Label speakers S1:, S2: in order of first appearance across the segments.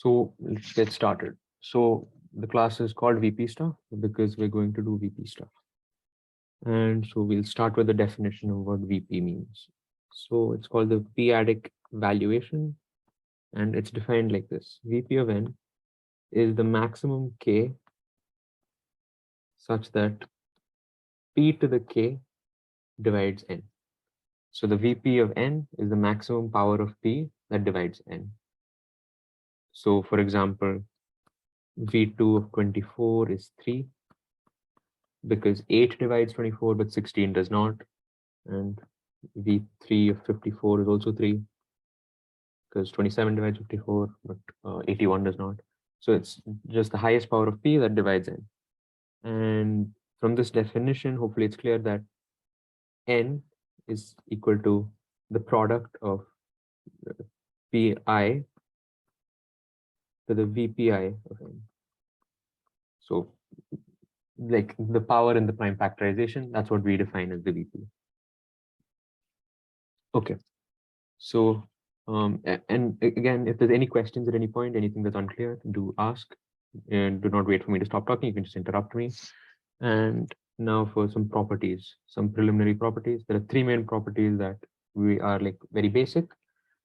S1: So let's get started. So the class is called VP stuff because we're going to do VP stuff. And so we'll start with the definition of what VP means. So it's called the p-adic valuation, and it's defined like this. VP of n is the maximum k such that p to the k divides n. So the VP of n is the maximum power of p that divides n. So for example, V2 of 24 is 3 because 8 divides 24, but 16 does not. And V3 of 54 is also 3 because 27 divides 54, but 81 does not. So it's just the highest power of p that divides n. And from this definition, hopefully it's clear that n is equal to the product of pi to the vpi of n. So like the power in the prime factorization, that's what we define as the VP. Okay, so and again, if there's any questions at any point, anything that's unclear, do ask, and do not wait for me to stop talking. You can just interrupt me. And now for some properties, some preliminary properties. There are three main properties that we are like very basic,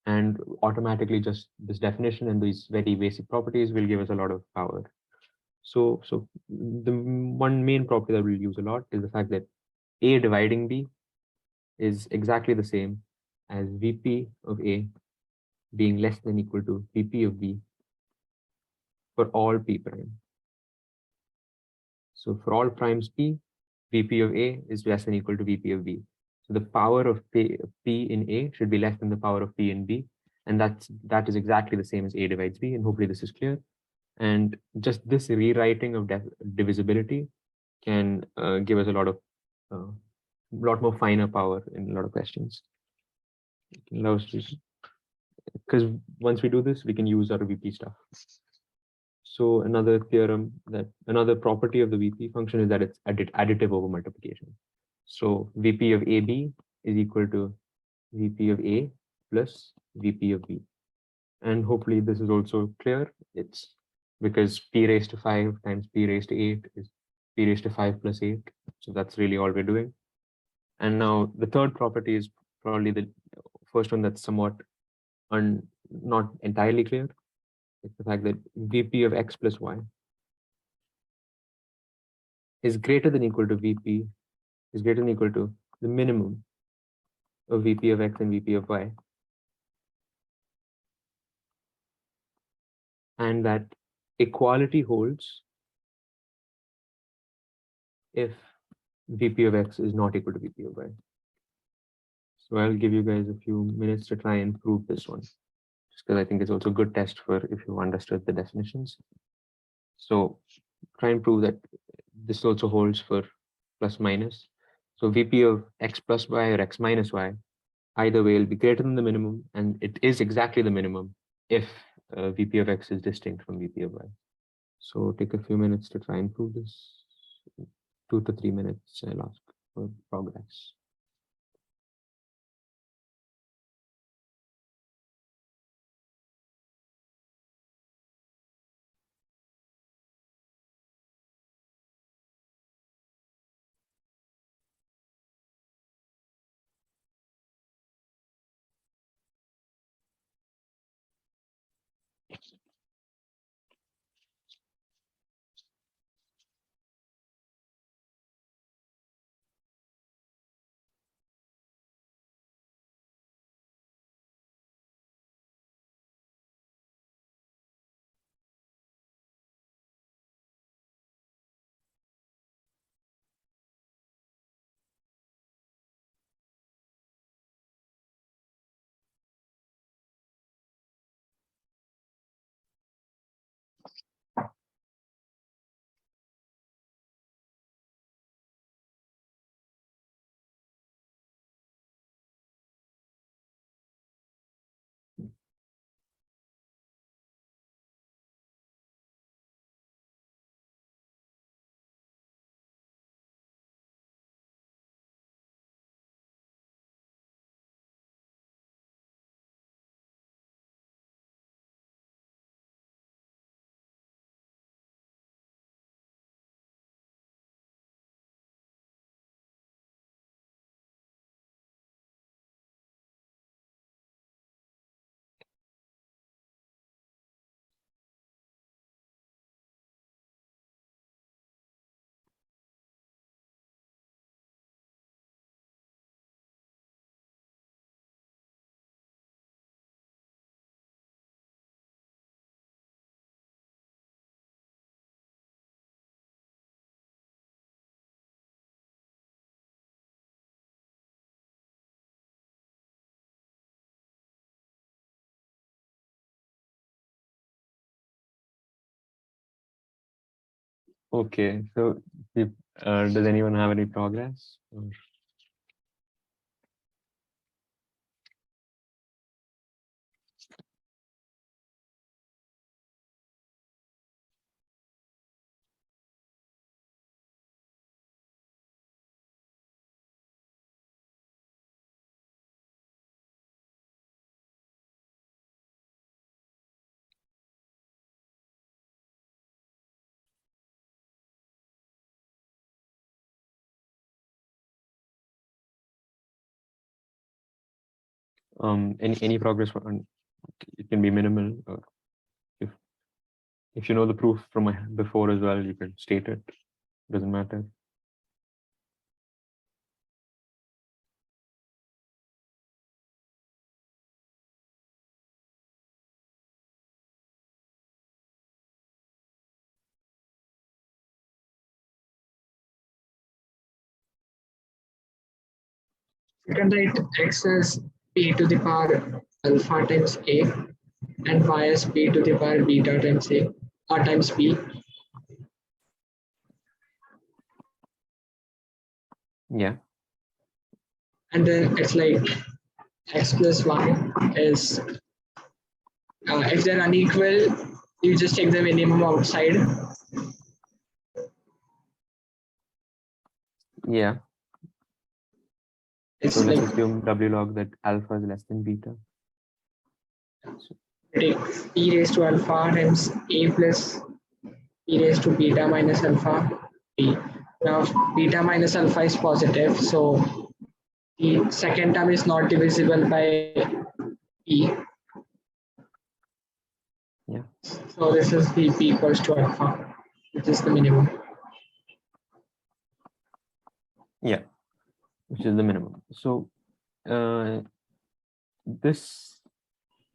S1: and automatically just this definition and these very basic properties will give us a lot of power. So the one main property that we'll use a lot is the fact that A dividing B is exactly the same as VP of A being less than equal to VP of B for all P prime. So for all primes P, VP of A is less than equal to VP of B. So the power of P in A should be less than the power of P in B. And that is exactly the same as A divides B. And hopefully this is clear. And just this rewriting of divisibility can give us a lot more finer power in a lot of questions. Because once we do this, we can use our VP stuff. So another property of the VP function is that it's additive over multiplication. So VP of AB is equal to VP of A plus VP of B. And hopefully this is also clear. It's because P raised to 5 times P raised to 8 is P raised to 5 plus 8. So that's really all we're doing. And now the third property is probably the first one that's somewhat not entirely clear. It's the fact that VP of X plus Y is greater than equal to VP, is greater than equal to the minimum of VP of X and VP of Y. And that equality holds if VP of X is not equal to VP of Y. So I'll give you guys a few minutes to try and prove this one, just because I think it's also a good test for if you understood the definitions. So try and prove that this also holds for plus minus. So VP of X plus Y or X minus Y, either way will be greater than the minimum, and it is exactly the minimum if VP of X is distinct from VP of Y. So take a few minutes to try and prove this. 2 to 3 minutes, I'll ask for progress. Okay, so if, does anyone have any progress? Any progress on it can be minimal. Or if if you know the proof from before as well, you can state it. Doesn't matter.
S2: You can write x as p to the power alpha times a and y as p to the power beta times a or times b.
S1: Yeah.
S2: And then it's like x plus y is if they're unequal, you just take the minimum outside.
S1: Yeah.
S2: It's
S1: So let's
S2: like
S1: assume W log that alpha is less than beta. So,
S2: take p raised to alpha times a plus p raised to beta minus alpha b. Now beta minus alpha is positive, so the second term is not divisible by p.
S1: yeah.
S2: So this is the p equals to alpha, which is the minimum.
S1: Yeah. Which is the minimum. So this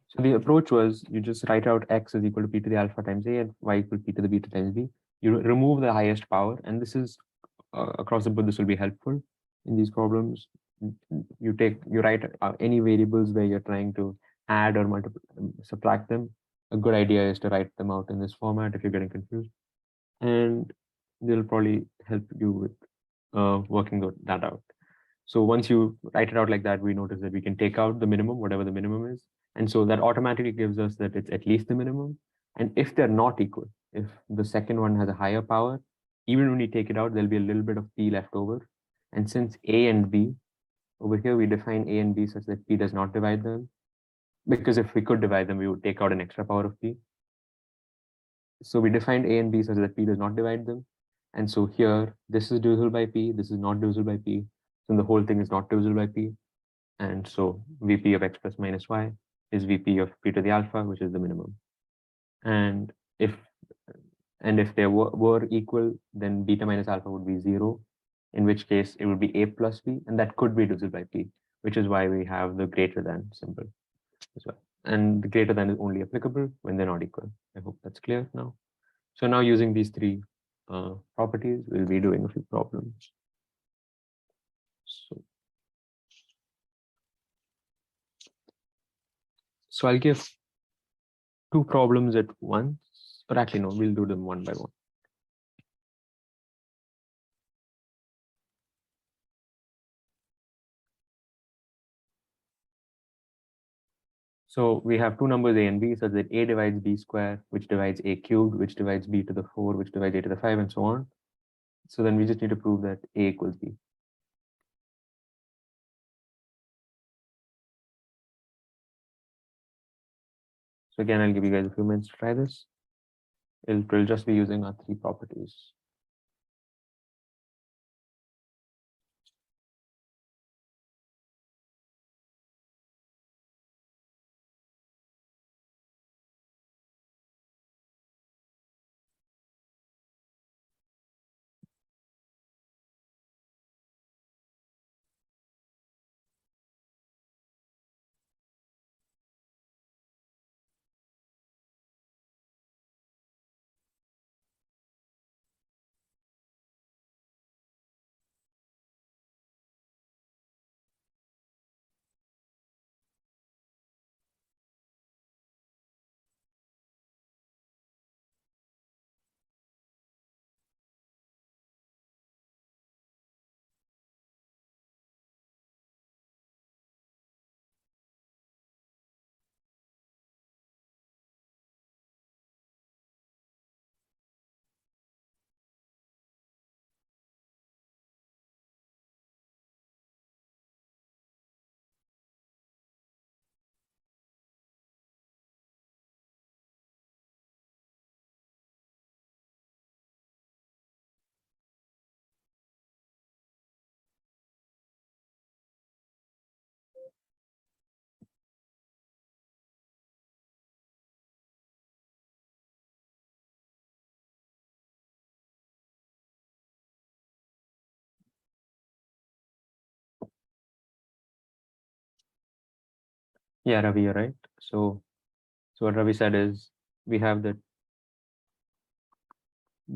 S1: so the approach was you just write out x is equal to p to the alpha times a and y equal to p to the beta times b. You remove the highest power, and this is across the board. This will be helpful in these problems. You write any variables where you're trying to add or subtract them. A good idea is to write them out in this format if you're getting confused, and they'll probably help you with working that out. So once you write it out like that, we notice that we can take out the minimum, whatever the minimum is. And so that automatically gives us that it's at least the minimum. And if they're not equal, if the second one has a higher power, even when you take it out, there'll be a little bit of p left over. And since a and b, over here we define a and b such that p does not divide them. Because if we could divide them, we would take out an extra power of p. So we defined a and b such that p does not divide them. And so here, this is divisible by p, this is not divisible by p. So the whole thing is not divisible by p. And so Vp of x plus minus y is Vp of p to the alpha, which is the minimum. And if they were equal, then beta minus alpha would be 0, in which case it would be a plus b, and that could be divisible by p, which is why we have the greater than symbol as well. And the greater than is only applicable when they're not equal. I hope that's clear now. So now using these three properties, we'll be doing a few problems. So I'll give two problems at once, but actually no, we'll do them one by one. So we have two numbers a and b such that a divides b squared, which divides a cubed, which divides b to the 4, which divides a to the 5, and so on. So then we just need to prove that a equals b. So again, I'll give you guys a few minutes to try this. It'll just be using our three properties. Yeah, Ravi, you're right. So what Ravi said is we have that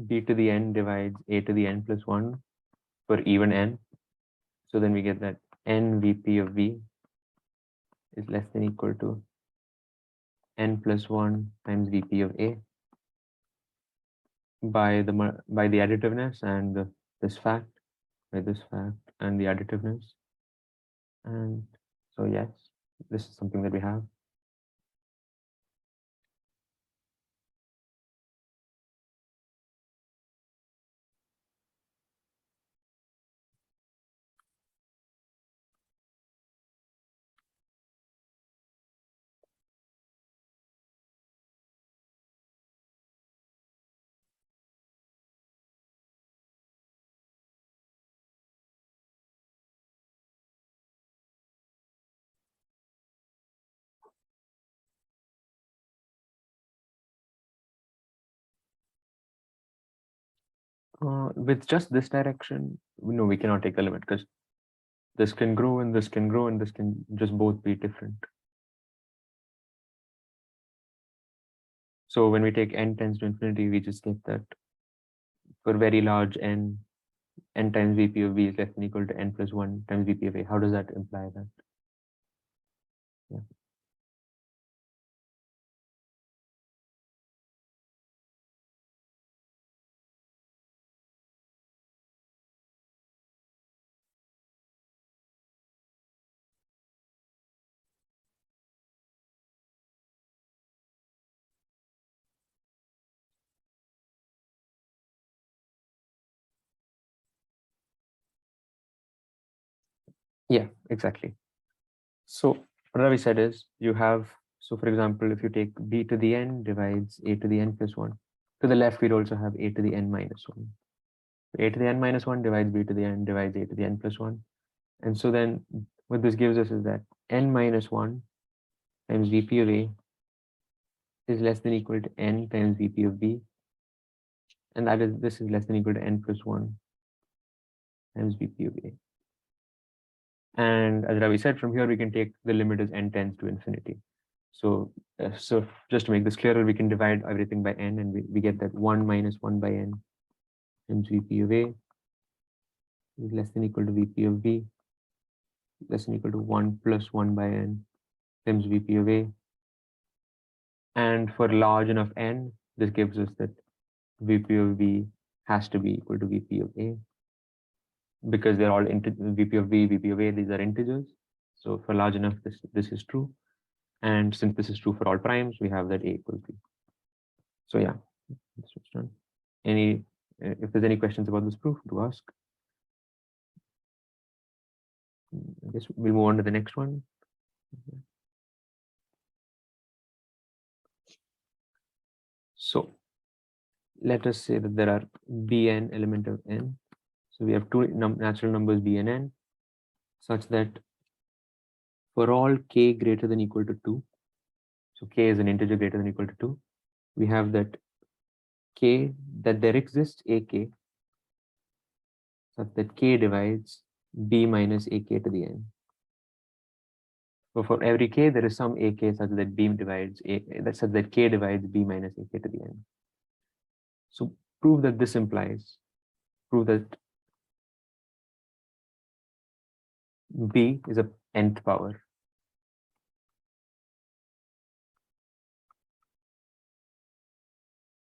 S1: b to the n divides a to the n plus 1 for even n. So then we get that n vp of v is less than equal to n plus 1 times vp of a by the additiveness and this fact, by this fact and the additiveness. And so yes, this is something that we have. With just this direction, no, we cannot take the limit because this can grow and this can grow and this can just both be different. So when we take n tends to infinity, we just get that for very large n times vp of v is less than equal to n plus 1 times vp of a. How does that imply that? Yeah. Yeah, exactly. So what Ravi said is you have, so for example, if you take b to the n divides a to the n plus 1, to the left we'd also have a to the n minus 1. A to the n minus 1 divides b to the n divides a to the n plus 1. And so then what this gives us is that n minus 1 times vp of a is less than equal to n times vp of b. And that is, this is less than equal to n plus 1 times vp of a. And as Ravi said, from here we can take the limit as n tends to infinity. So just to make this clearer, we can divide everything by n, and we get that 1 minus 1 by n times vp of a is less than equal to vp of b, less than equal to 1 plus 1 by n times vp of a. And for large enough n, this gives us that vp of b has to be equal to vp of a, because they're all vp of b, vp of a, these are integers. So for large enough, this is true. And since this is true for all primes, we have that a equals b. So yeah, this was done. If there's any questions about this proof, do ask. I guess we'll move on to the next one. So let us say that there are bn element of n. So we have two natural numbers b and n, such that for all k greater than equal to 2, so k is an integer greater than equal to 2, we have that that there exists ak such that k divides b minus ak to the n. So for every k, there is some ak such that b divides such that k divides b minus ak to the n. So prove that this implies, prove that b is a nth power.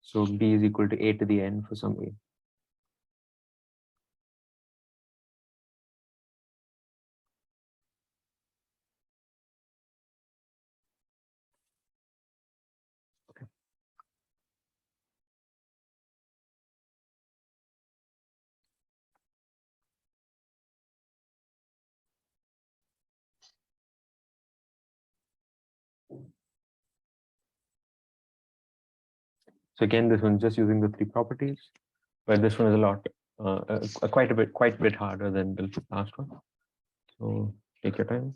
S1: So b is equal to a to the n for some a. So again, this one's just using the three properties, but this one is a lot, quite a bit harder than the last one. So take your time.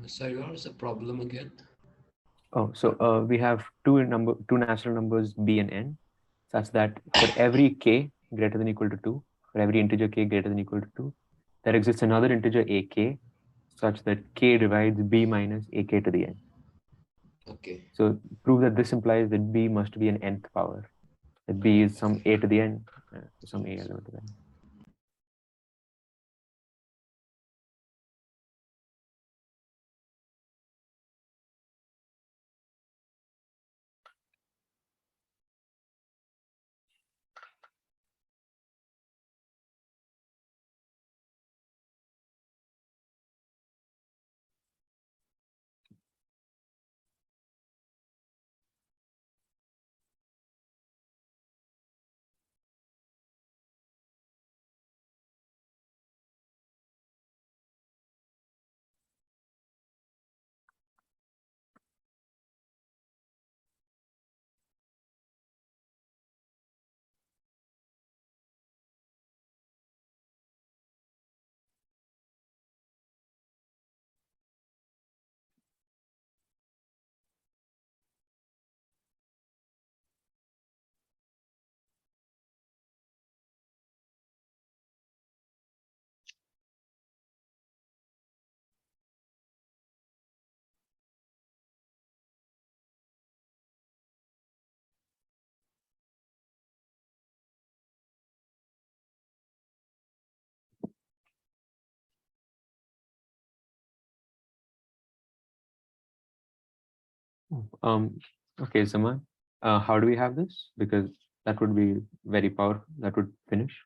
S3: Sorry, what was the problem again?
S1: Oh, so we have two natural numbers b and n, such that for every k greater than or equal to 2, for every integer k greater than or equal to 2, there exists another integer ak such that k divides b minus ak to the n.
S3: Okay.
S1: So prove that this implies that b must be an nth power, that b is some a to the n, some a element to the n. Okay, Zaman, how do we have this? Because that would be very powerful. That would finish.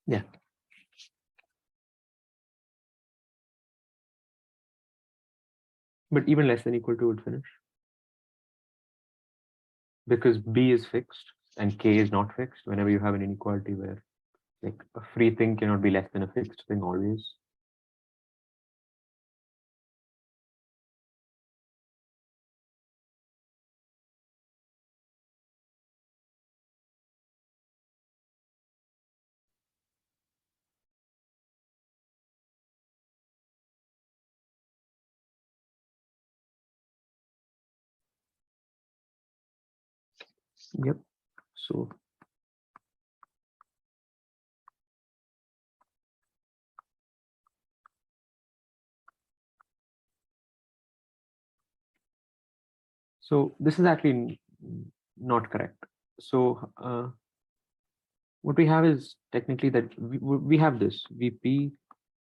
S1: Yeah. But even less than or equal to would finish. Because b is fixed and k is not fixed. Whenever you have an inequality where like a free thing cannot be less than a fixed thing always. Yep. So this is actually not correct. So what we have is technically that we have this vp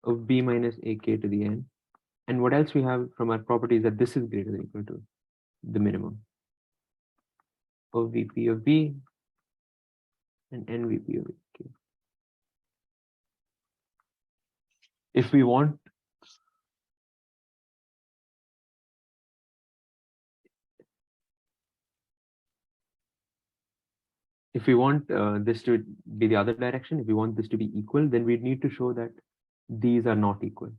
S1: of b minus ak to the n, and what else we have from our property is that this is greater than or equal to the minimum of vp of b and nvp of ak. If we want this to be the other direction, if we want this to be equal, then we need to show that these are not equal.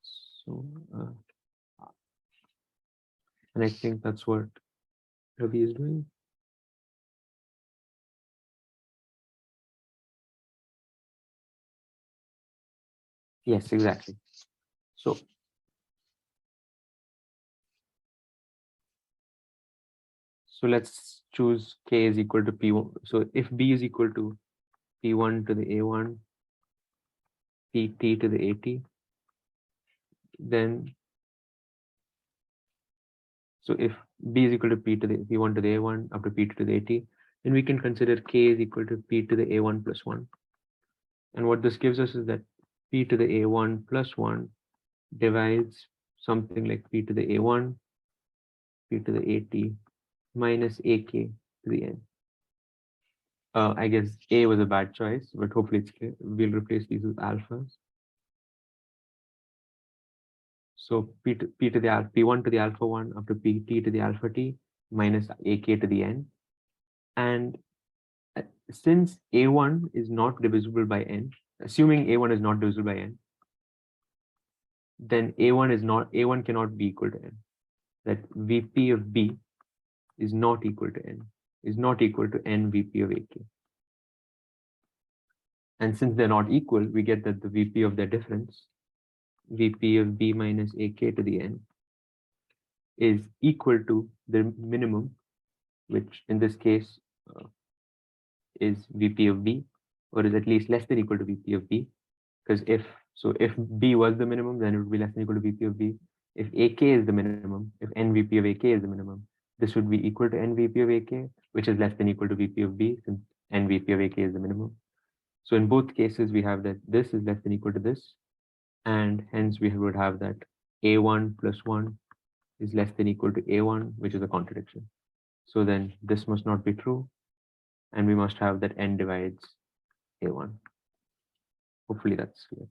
S1: So, and I think that's what Ravi is doing. Yes, exactly. So let's choose k is equal to p1. So if b is equal to p1 to the a1, pt to the at, then so if b is equal to p1 to the a1 up to p2 to the at, then we can consider k is equal to p to the a1 plus 1. And what this gives us is that p to the a1 plus 1 divides something like p to the a1, p to the at minus ak to the n. I guess a was a bad choice, but hopefully it's clear. We'll replace these with alphas. So p to the alpha, p1 to the alpha 1 up to pt to the alpha t minus ak to the n. And since a1 is not divisible by n, assuming a1 is not divisible by n, then A1 cannot be equal to n. That VP of B is not equal to n, is not equal to n VP of AK. And since they're not equal, we get that the VP of their difference, VP of B minus AK to the n, is equal to the minimum, which in this case is VP of B, or is at least less than equal to VP of B. Because if B was the minimum, then it would be less than equal to VP of B. If AK is the minimum, if NVP of AK is the minimum, this would be equal to NVP of AK, which is less than equal to VP of B, since NVP of AK is the minimum. So in both cases, we have that this is less than equal to this, and hence we would have that A1 plus 1 is less than equal to A1, which is a contradiction. So then this must not be true, and we must have that n divides A1. Hopefully that's clear.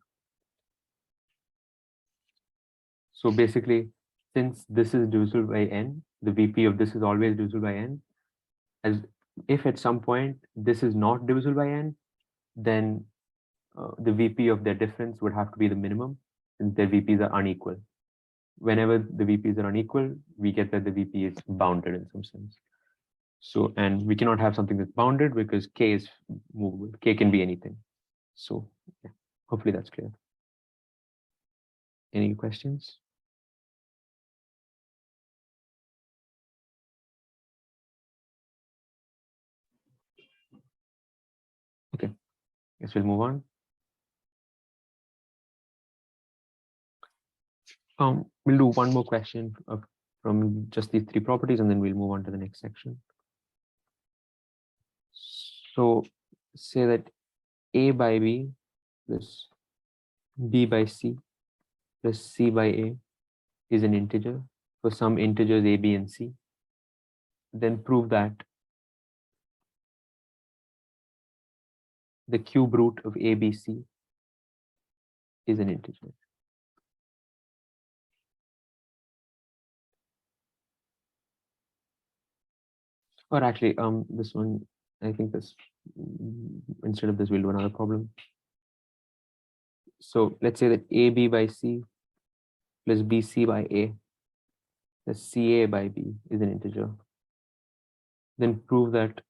S1: So basically, since this is divisible by n, the VP of this is always divisible by n. As if at some point this is not divisible by n, then the VP of their difference would have to be the minimum, since their VPs are unequal. Whenever the VPs are unequal, we get that the VP is bounded in some sense. So, and we cannot have something that's bounded because K is movable. K can be anything. So yeah, hopefully that's clear. Any questions? Okay, guess we'll move on. We'll do one more question from just these three properties, and then we'll move on to the next section. So say that A by B plus B by C plus C by A is an integer for some integers A, B, and C. Then prove that the cube root of A, B, C is an integer. Or actually, this one, I think this, instead of this, we'll do another problem. So let's say that AB by C plus BC by A plus CA by B is an integer. Then prove that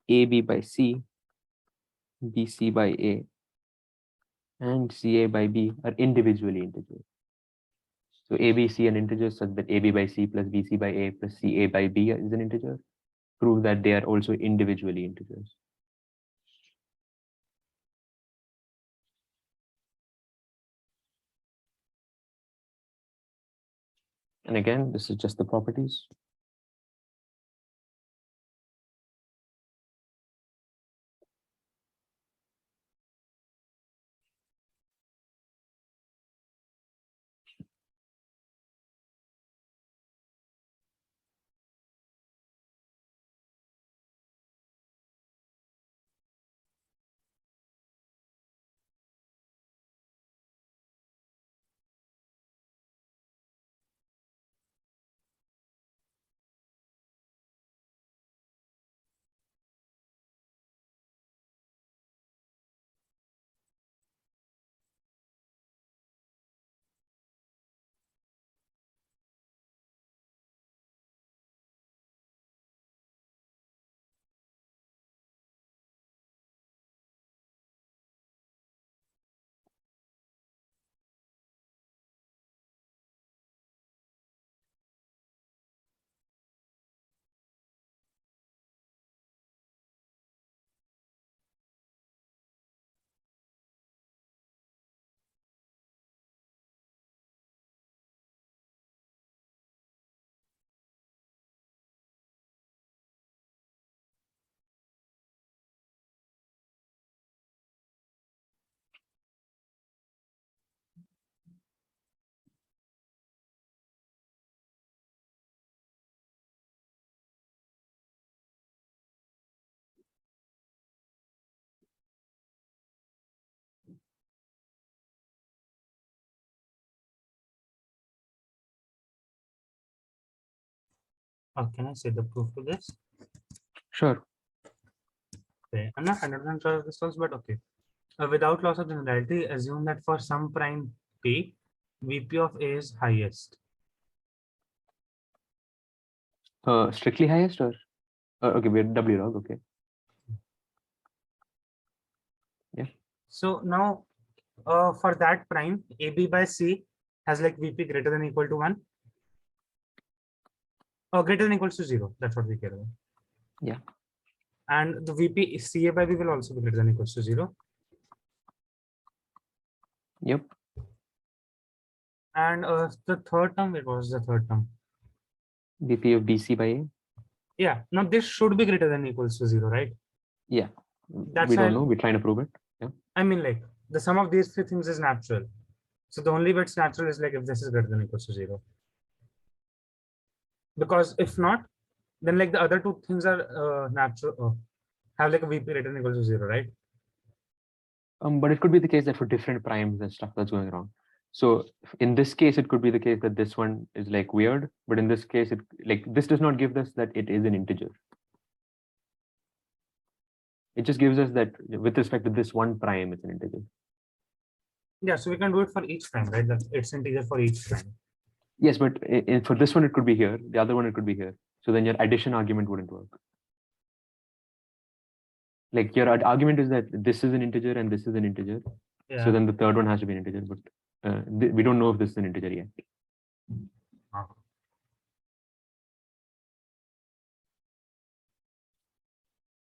S1: AB by C, BC by A, and CA by B are individually integers. So A, B, C are integers such that AB by C plus BC by A plus CA by B is an integer. Prove that they are also individually integers. And again, this is just the properties.
S3: Can I say the proof to this?
S1: Sure.
S3: Okay, I'm not 100% sure of this also, but okay. without loss of generality, assume that for some prime p, VP of A is highest.
S1: Strictly highest or okay, we're W log. Okay.
S3: So now for that prime, AB by C has like VP greater than or equal to 1 or greater than or equals to 0. That's what we care about.
S1: Yeah.
S3: And the VP CA by B will also be greater than or equals to 0.
S1: Yep.
S3: And the third term, it was the third term.
S1: VP of BC by A.
S3: Yeah. Now this should be greater than or equals to 0, right?
S1: Yeah.
S3: That's
S1: we don't
S3: why-
S1: know. We're trying to prove it.
S3: I mean, like the sum of these three things is natural. So the only way it's natural is like if this is greater than or equals to 0. Because if not, then like the other two things are natural, have like a VP greater than or equals to 0, right?
S1: But it could be the case that for different primes and stuff that's going wrong. So in this case, it could be the case that this one is like weird, but in this case, it like this does not give us that it is an integer. It just gives us that with respect to this one prime, it's an integer.
S3: Yeah, so we can do it for each prime, right? That it's integer for each prime.
S1: Yes, but for this one, it could be here. The other one, it could be here. So then your addition argument wouldn't work. Like your argument is that this is an integer and this is an integer.
S3: Yeah.
S1: So then the third one has to be an integer, but we don't know if this is an integer yet.
S3: Uh-huh.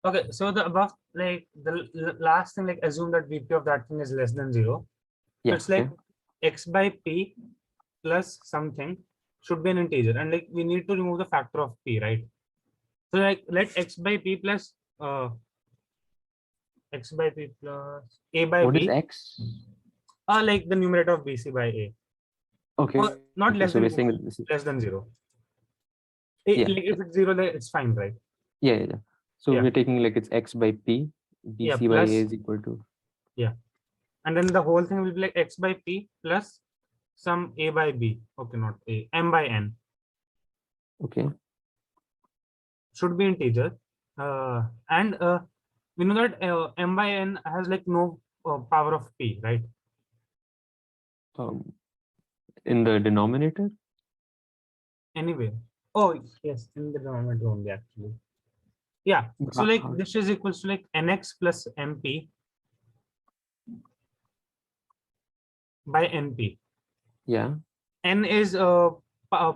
S3: Okay, so the above, like the last thing, like assume that VP of that thing is less than 0. So
S1: Yeah.
S3: it's like x by p plus something should be an integer, and like we need to remove the factor of p, right? So like let x by p plus x by p plus a by
S1: What is
S3: b,
S1: x?
S3: like the numerator of bc by a.
S1: Okay.
S3: Or not
S1: Okay,
S3: less
S1: so
S3: than
S1: we're saying that this is,
S3: less than 0.
S1: Yeah.
S3: Like if it's 0, then it's fine, right?
S1: yeah. So
S3: Yeah.
S1: we're taking like it's x by p,
S3: Yeah,
S1: bc by a
S3: plus-
S1: is equal to.
S3: And then the whole thing will be like x by p plus some a by b. Okay, not a, m by n.
S1: Okay.
S3: Should be integer. And we know that m by n has like no power of p, right?
S1: In the denominator.
S3: Anyway. Oh, yes, in the denominator only actually. Yeah. So like this is equals to like nx plus mp by np.
S1: Yeah.
S3: N is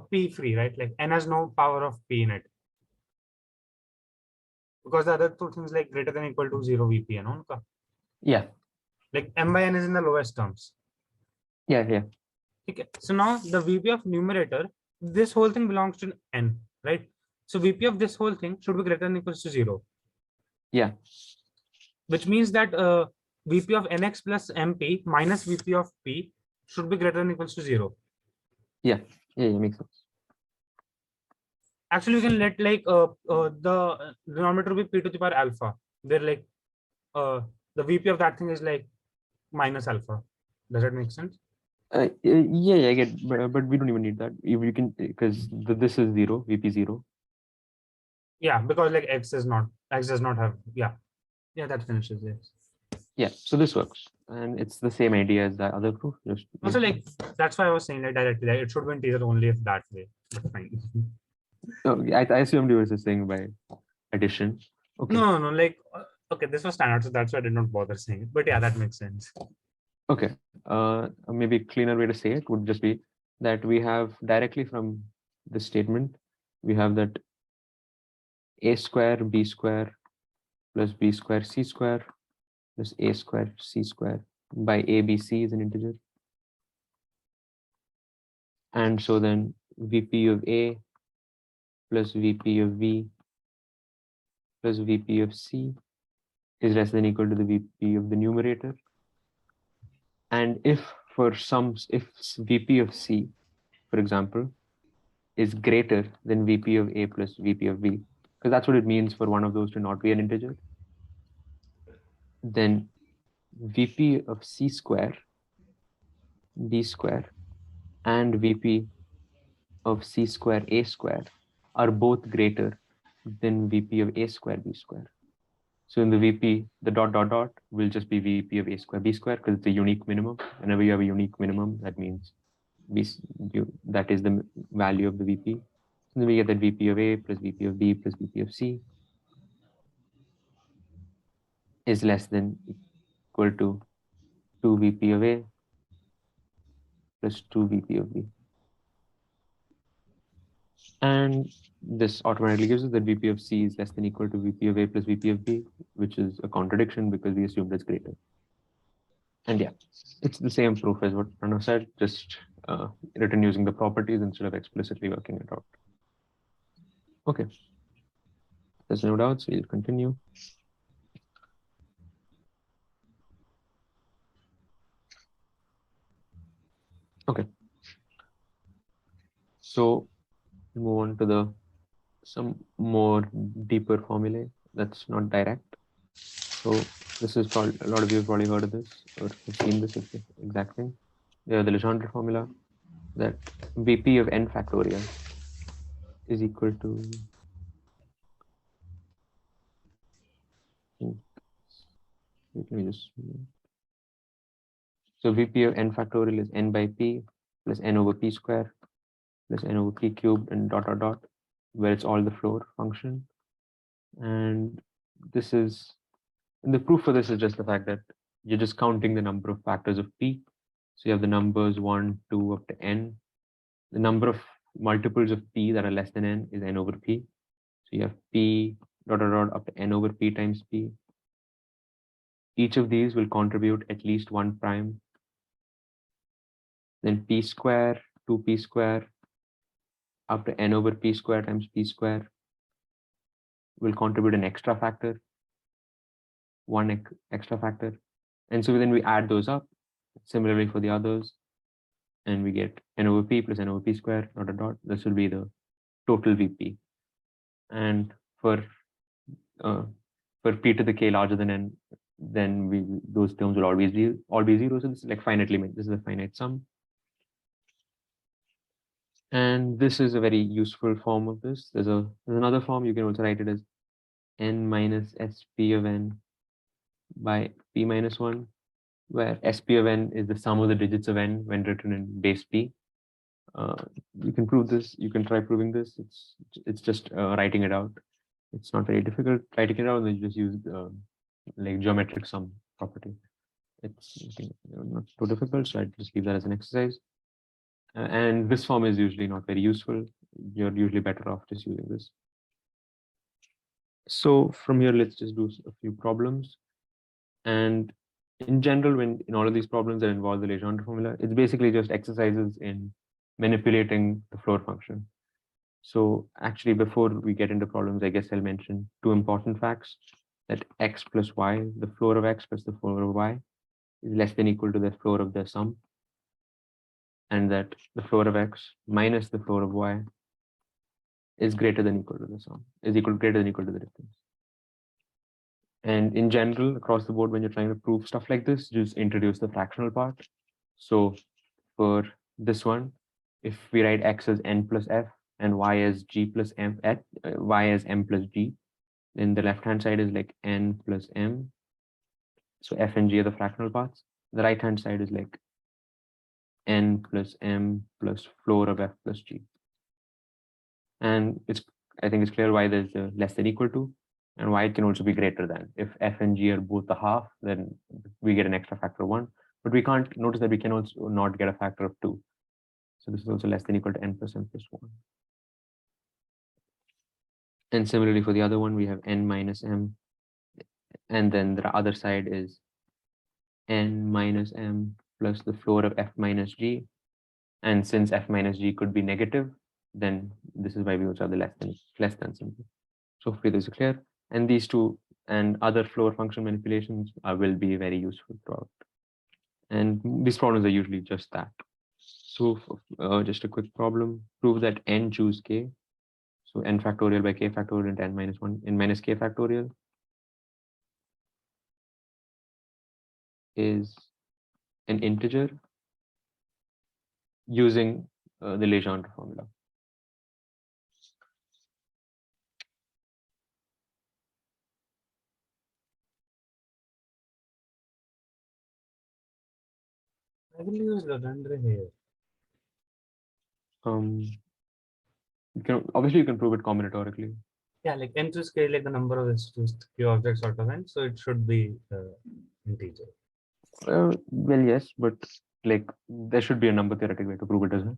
S3: p free, right? Like n has no power of p in it. Because the other two things like greater than or equal to 0 VP, you know?
S1: Yeah.
S3: Like m by n is in the lowest terms.
S1: Yeah.
S3: Okay. So now the VP of numerator, this whole thing belongs to n, right? So VP of this whole thing should be greater than or equals to 0.
S1: Yeah.
S3: Which means that VP of nx plus mp minus VP of p should be greater than or equals to 0.
S1: Yeah, makes sense.
S3: Actually, we can let like the denominator be p to the power alpha. They're like the VP of that thing is like minus alpha. Does that make sense?
S1: Yeah, I get, but we don't even need that. If you can, because this is 0, VP 0.
S3: Yeah, because like x does not have, yeah, that finishes, yes.
S1: Yeah, so this works, and it's the same idea as the other proof. Just
S3: Also, like that's why I was saying like directly that it should be integer only if that way. But fine.
S1: I assumed you were just saying by addition. Okay.
S3: No, like okay, this was standard, so that's why I did not bother saying it. But yeah, that makes sense.
S1: Okay. Maybe a cleaner way to say it would just be that we have directly from this statement, we have that a square b square plus b square c square plus a square c square by abc is an integer. And so then vp of a plus vp of v plus vp of c is less than or equal to the vp of the numerator. And if vp of c, for example, is greater than vp of a plus vp of v, because that's what it means for one of those to not be an integer, then vp of c square, b square, and vp of c square, a square are both greater than vp of a square, b square. So in the VP, the dot dot dot will just be VP of A square B square because it's a unique minimum. Whenever you have a unique minimum, that means that is the value of the VP. So then we get that VP of A plus VP of B plus VP of C is less than equal to 2 VP of A plus 2 VP of B. And this automatically gives us that VP of C is less than equal to VP of A plus VP of B, which is a contradiction because we assumed it's greater. And yeah, it's the same proof as what Pranav said, just written using the properties instead of explicitly working it out. Okay. There's no doubts, we'll continue. Okay. So we'll move on to some more deeper formulae that's not direct. So this is probably, a lot of you have probably heard of this or have seen this exact thing. We have the Legendre formula that VP of n factorial is equal to, let me just, so VP of n factorial is n by p plus n over p square plus n over p cubed and dot dot dot, where it's all the floor function. And this is, and the proof for this is just the fact that you're just counting the number of factors of p. So you have the numbers 1, 2 up to n. The number of multiples of p that are less than n is n over p. So you have p dot dot dot up to n over p times p. Each of these will contribute at least 1 prime. Then p square, 2p square up to n over p square times p square will contribute an extra factor, one extra factor. And so then we add those up similarly for the others, and we get n over p plus n over p square dot dot dot. This will be the total VP. And for p to the k larger than n, then those terms will always be zero. So this is like finite limit. This is a finite sum. And this is a very useful form of this. There's another form. You can also write it as n minus sp of n by p minus 1, where sp of n is the sum of the digits of n when written in base p. You can prove this. You can try proving this. It's just writing it out. It's not very difficult writing it out. And then you just use like geometric sum property. It's not too difficult, so I just leave that as an exercise. And this form is usually not very useful. You're usually better off just using this. So from here, let's just do a few problems. And in general, in all of these problems that involve the Legendre formula, it's basically just exercises in manipulating the floor function. So actually, before we get into problems, I guess I'll mention two important facts: that x plus y, the floor of x plus the floor of y, is less than equal to the floor of the sum, and that the floor of x minus the floor of y is greater than equal to the sum, is greater than equal to the difference. And in general, across the board, when you're trying to prove stuff like this, just introduce the fractional part. So for this one, if we write x as n plus f and y as g plus m, y as m plus g, then the left-hand side is like n plus m. So f and g are the fractional parts. The right-hand side is like n plus m plus floor of f plus g. And I think it's clear why there's a less than equal to, and why it can also be greater than. If f and g are both a half, then we get an extra factor of 1. But we can't notice that we can also not get a factor of 2. So this is also less than equal to n plus m plus 1. And similarly for the other one, we have n minus m. And then the other side is n minus m plus the floor of f minus g. And since f minus g could be negative, then this is why we also have the less than symbol. So hopefully this is clear. And these two and other floor function manipulations will be very useful throughout. And these problems are usually just that. So just a quick problem: prove that n choose k. So n factorial by k factorial into n minus 1 in minus k factorial is an integer using the Legendre formula.
S3: I will use Legendre here.
S1: You can obviously you can prove it combinatorically.
S3: Yeah, like n to scale like the number of q objects out of n, so it should be integer.
S1: Well, yes, but like there should be a number theoretic way to prove it, isn't it?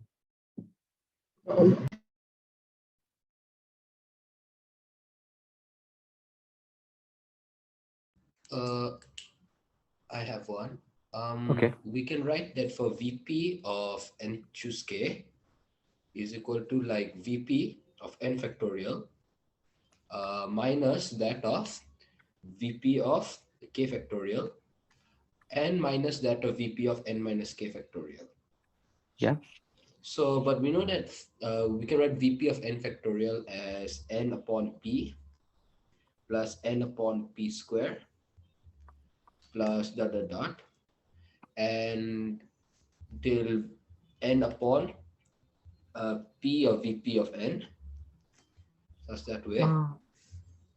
S2: Um,
S4: I have one.
S1: Okay.
S4: We can write that for VP of n choose k is equal to like VP of n factorial minus that of VP of k factorial and minus that of VP of n minus k factorial.
S1: Yeah.
S4: So, but we know that we can write VP of n factorial as n upon p plus n upon p square plus dot dot dot and till n upon p of VP of n. That's that way.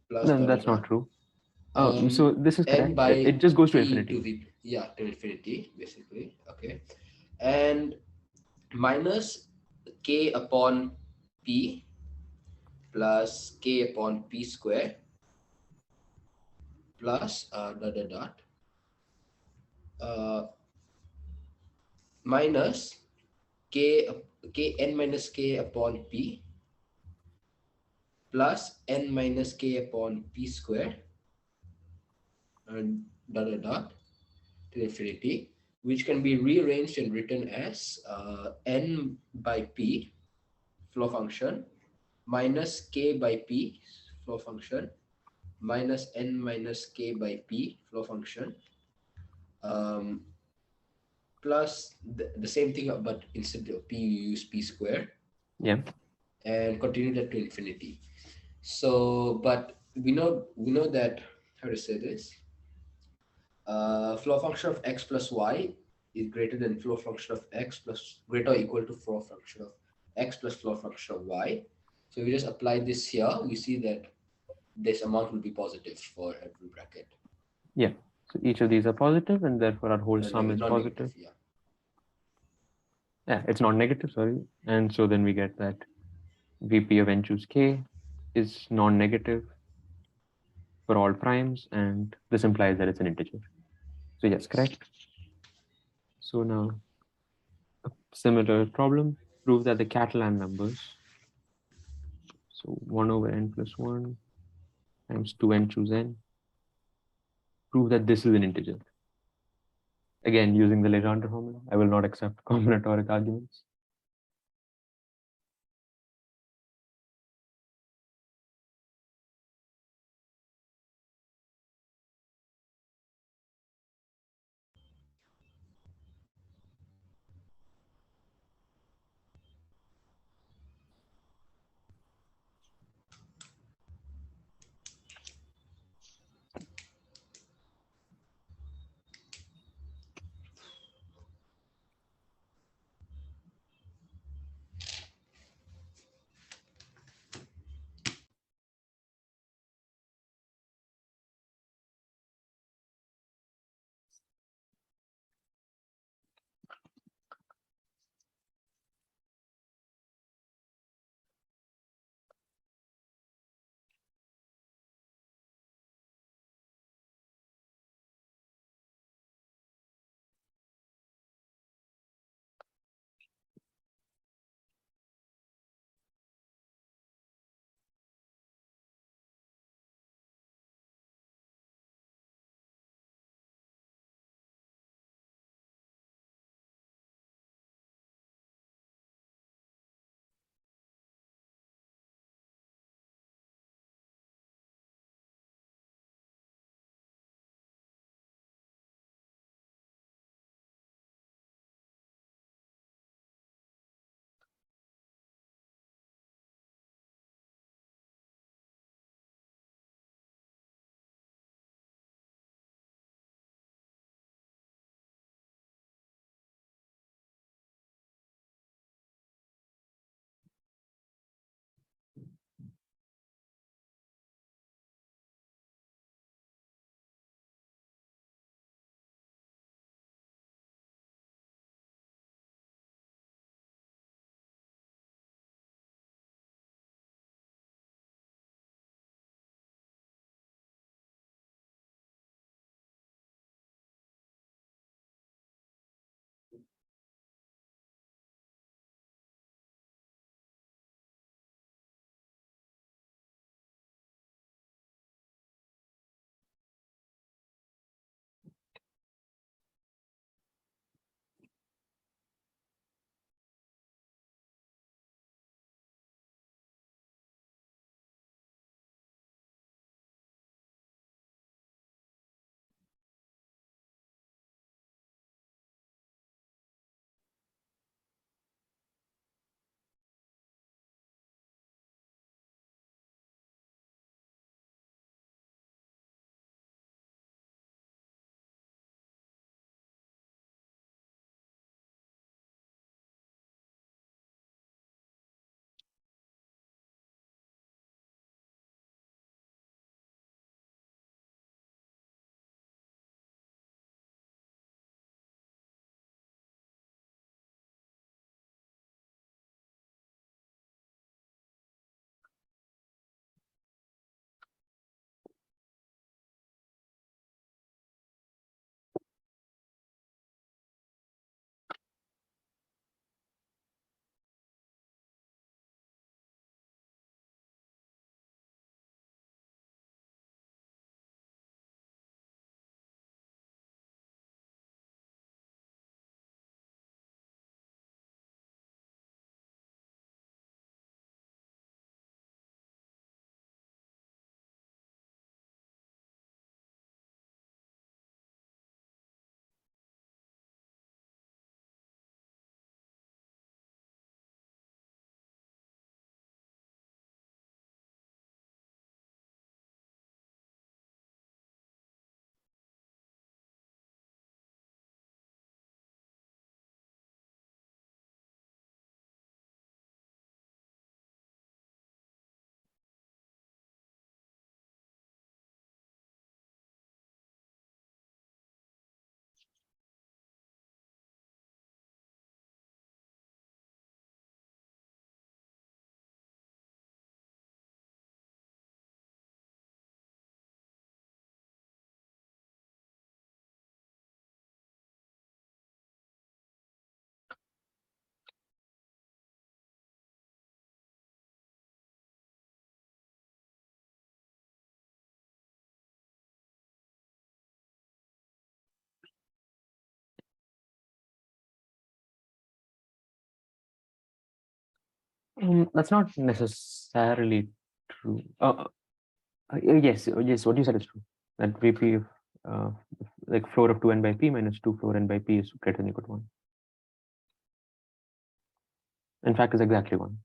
S4: Plus
S1: No,
S4: dot
S1: that's
S4: dot
S1: not
S4: dot.
S1: true. So this is
S4: N
S1: correct.
S4: by
S1: It just goes to
S4: p
S1: infinity.
S4: to v, yeah, to infinity basically. Okay, and minus k upon p plus k upon p square plus dot dot dot minus k n minus k upon p plus n minus k upon p square and dot dot dot to infinity, which can be rearranged and written as n by p flow function minus k by p flow function minus n minus k by p flow function um, plus the same thing, but instead of p you use p square.
S1: Yeah.
S4: And continue that to infinity. So, but we know that, how to say this, flow function of x plus y is greater than flow function of x plus greater or equal to flow function of x plus flow function of y. So we just apply this here. We see that this amount will be positive for every bracket.
S1: Yeah. So each of these are positive, and therefore our whole sum is
S4: Not
S1: positive.
S4: negative, yeah.
S1: Yeah, it's not negative, sorry. And so then we get that VP of n choose k is non-negative for all primes, and this implies that it's an integer. So yes, correct. So now a similar problem, prove that the Catalan numbers, so 1 over n plus 1 times 2n choose n, prove that this is an integer. Again, using the Legendre formula, I will not accept combinatoric arguments. That's not necessarily true. Yes, what you said is true. That VP of like floor of 2n by p minus 2 floor n by p is greater than equal to 1. In fact, is exactly 1.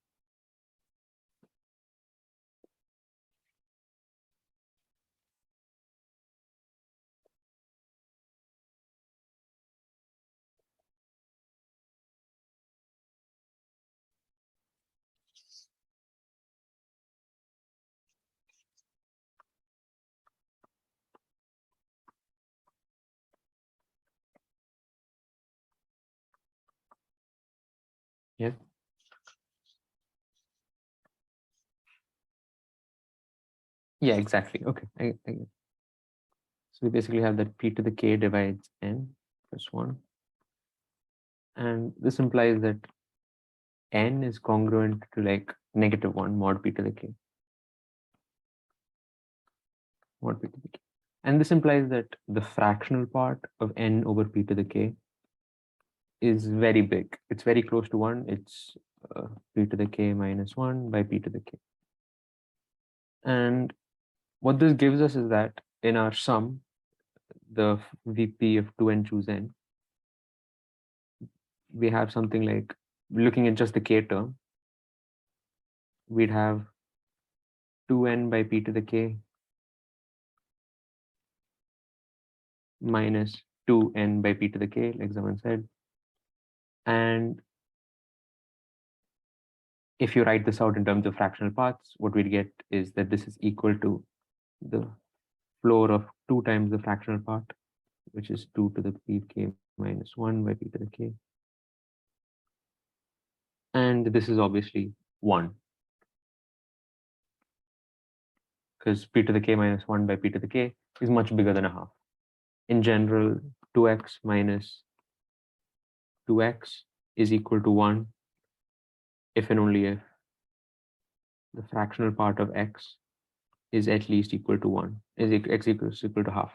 S1: Yeah. Yeah, exactly. Okay. So we basically have that p to the k divides n plus 1. And this implies that n is congruent to like -1 mod p to the k. Mod p to the k. And this implies that the fractional part of n over p to the k is very big. It's very close to 1. It's p to the k minus 1 by p to the k. And what this gives us is that in our sum, the VP of 2n choose n, we have something like, looking at just the k term, we'd have 2n by p to the k minus 2n by p to the k, like someone said. And if you write this out in terms of fractional parts, what we'd get is that this is equal to the floor of 2 times the fractional part, which is 2 to the pk minus 1 by p to the k. And this is obviously 1, because p to the k minus 1 by p to the k is much bigger than a half. In general, 2x minus 2x is equal to 1 if and only if the fractional part of x is at least equal to 1, is x equal to half,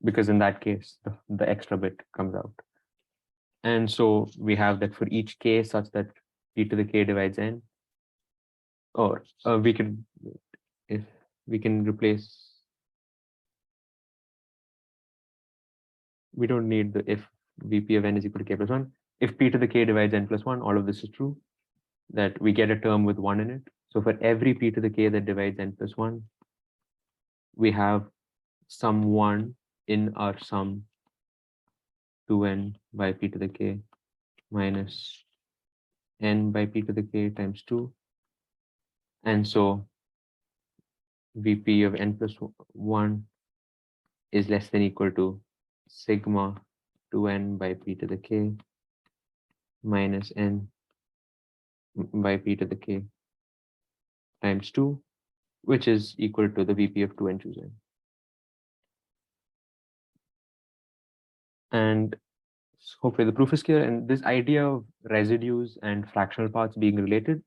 S1: because in that case, the extra bit comes out. And so we have that for each k such that p to the k divides n, or we can, if we can replace, we don't need the if vp of n is equal to k plus 1. If p to the k divides n plus 1, all of this is true, that we get a term with 1 in it. So for every p to the k that divides n plus 1, we have some 1 in our sum 2n by p to the k minus n by p to the k times 2. And so vp of n plus 1 is less than equal to sigma 2n by p to the k minus n by p to the k times 2, which is equal to the vp of 2n choose n. And hopefully the proof is clear. And this idea of residues and fractional parts being related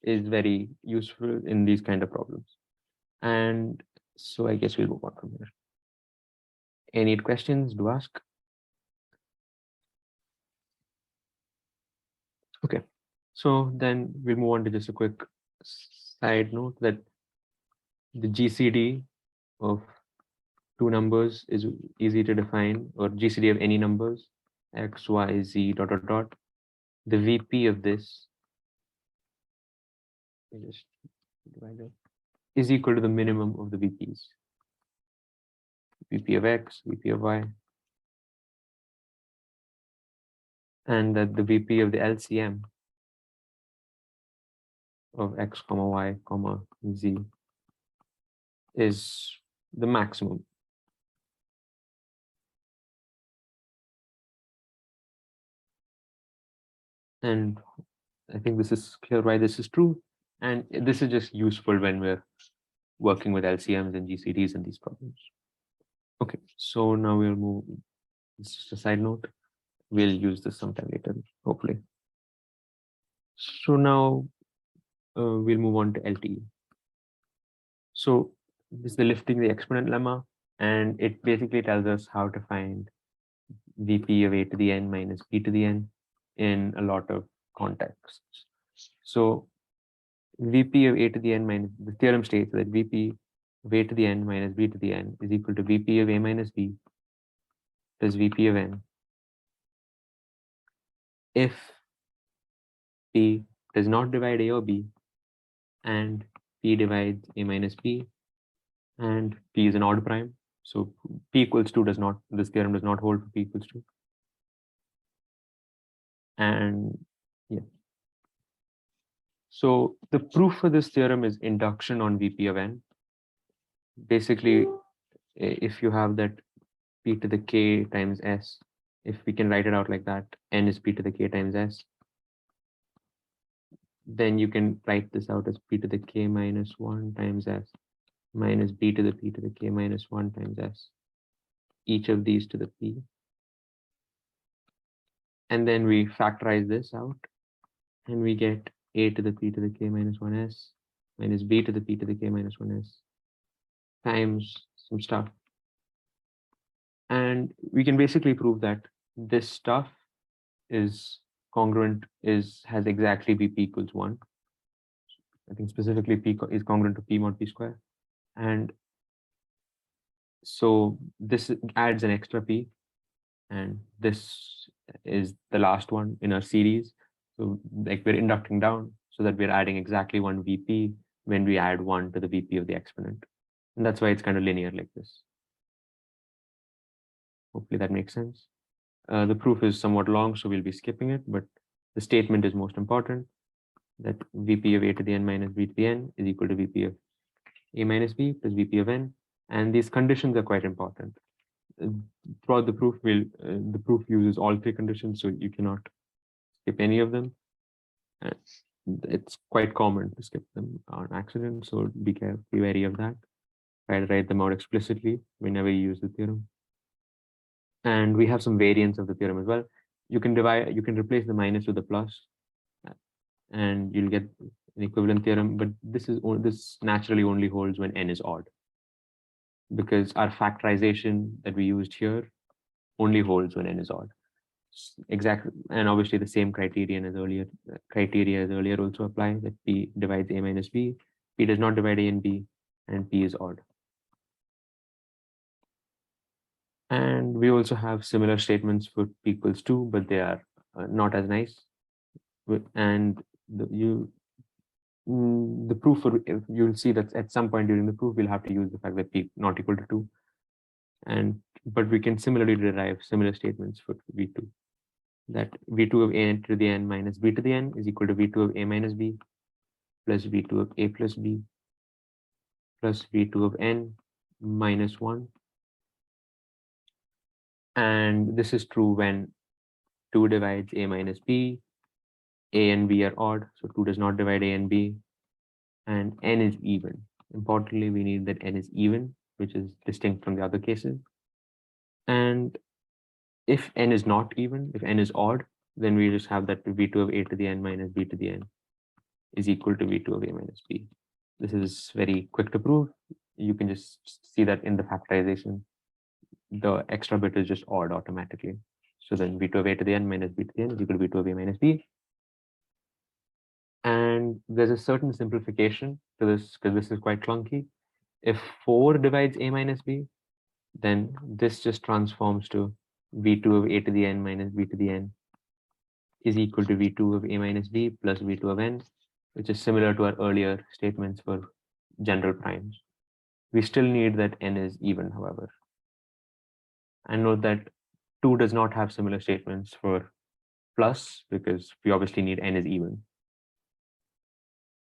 S1: is very useful in these kind of problems. And so I guess we'll move on from here. Any questions, do ask. Okay, so then we'll move on to just a quick side note that the GCD of two numbers is easy to define, or GCD of any numbers, x, y, z, dot, dot, dot. The VP of this, just divide it, is equal to the minimum of the VPs. VP of x, VP of y. And that the VP of the LCM of x, comma y, comma z is the maximum. And I think this is clear why this is true. And this is just useful when we're working with LCMs and GCDs and these problems. Okay, so now we'll move, it's just a side note. We'll use this sometime later, hopefully. So now we'll move on to LTE. So this is the lifting the exponent lemma, and it basically tells us how to find VP of a to the n minus b to the n in a lot of contexts. So VP of a to the n minus, the theorem states that VP of a to the n minus b to the n is equal to VP of a minus b plus VP of n if P does not divide a or b and P divides a minus b and P is an odd prime. So P equals 2 does not, this theorem does not hold for P equals 2. And yeah. So the proof for this theorem is induction on VP of n. Basically, if you have that P to the k times s, if we can write it out like that, n is P to the k times s, then you can write this out as P to the k minus 1 times s minus b to the P to the k minus 1 times s, each of these to the P. And then we factorize this out and we get a to the P to the k minus 1s minus b to the P to the k minus 1s times some stuff. And we can basically prove that this stuff is congruent, has exactly P equals 1. I think specifically P is congruent to P mod P square. And so this adds an extra P, and this is the last one in our series. So like we're inducting down so that we're adding exactly one VP when we add 1 to the VP of the exponent. And that's why it's kind of linear like this. Hopefully that makes sense. The proof is somewhat long, so we'll be skipping it, but the statement is most important, that VP of a to the n minus b to the n is equal to VP of a minus b plus VP of n. And these conditions are quite important. Throughout the proof, the proof uses all 3 conditions, so you cannot skip any of them. It's quite common to skip them on accident, so be careful, be wary of that. Try to write them out explicitly whenever you use the theorem. And we have some variants of the theorem as well. You can replace the minus with the plus, and you'll get an equivalent theorem. But this naturally only holds when n is odd, because our factorization that we used here only holds when n is odd. Exactly, and obviously the same criteria as earlier also apply, that P divides a minus b, P does not divide a and b, and P is odd. And we also have similar statements for P equals 2, but they are not as nice. And the proof for, you'll see that at some point during the proof we'll have to use the fact that P not equal to 2. But we can similarly derive similar statements for V2, that V2 of a to the n minus b to the n is equal to V2 of a minus b plus V2 of a plus b plus V2 of n minus 1. And this is true when 2 divides a minus b, a and b are odd, so 2 does not divide a and b, and n is even. Importantly, we need that n is even, which is distinct from the other cases. And if n is not even, if n is odd, then we just have that V2 of a to the n minus b to the n is equal to V2 of a minus b. This is very quick to prove. You can just see that in the factorization, the extra bit is just odd automatically. So then V2 of a to the n minus b to the n is equal to V2 of a minus b. And there's a certain simplification to this, because this is quite clunky. If 4 divides a minus b, then this just transforms to V2 of a to the n minus b to the n is equal to V2 of a minus b plus V2 of n, which is similar to our earlier statements for general primes. We still need that n is even, however. And note that 2 does not have similar statements for plus, because we obviously need n is even.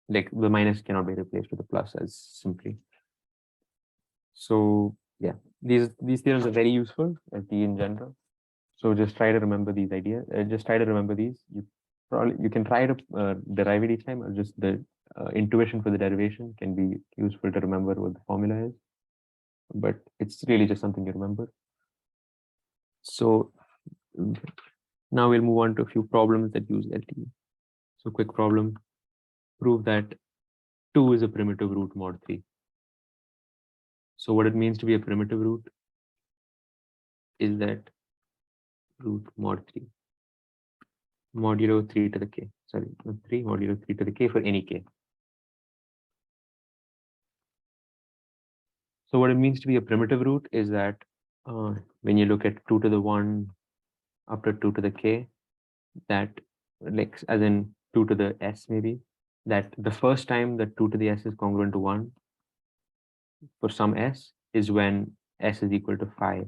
S1: Like the minus cannot be replaced with the plus as simply. So yeah, these theorems are very useful at P in general. So just try to remember these ideas. Just try to remember these. You can try to derive it each time, or just the intuition for the derivation can be useful to remember what the formula is. But it's really just something you remember. So now we'll move on to a few problems that use LTE. So quick problem: prove that 2 is a primitive root mod 3. So what it means to be a primitive root is that root mod 3. modulo 3 to the k. Sorry, not 3 modulo 3 to the k for any k. So what it means to be a primitive root is that when you look at 2 to the 1 up to 2 to the k, that like as in 2 to the s maybe, that the first time that 2 to the s is congruent to 1 for some s is when s is equal to 5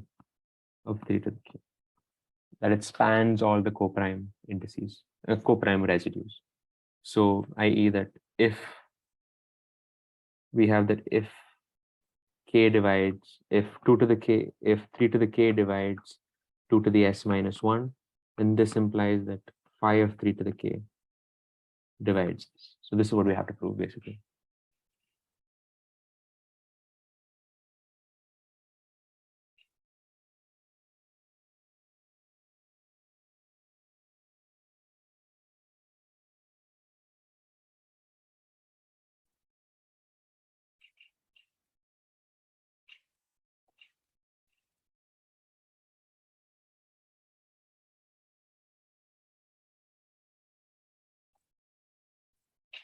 S1: of 3 to the k. That it spans all the coprime indices, coprime residues. So i.e. that if we have that if k divides, if 2 to the k, if 3 to the k divides 2 to the s minus 1, then this implies that phi of 3 to the k divides this. So this is what we have to prove basically.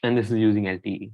S1: And this is using LTE.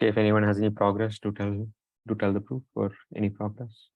S1: Okay, if anyone has any progress to tell the proof or any progress.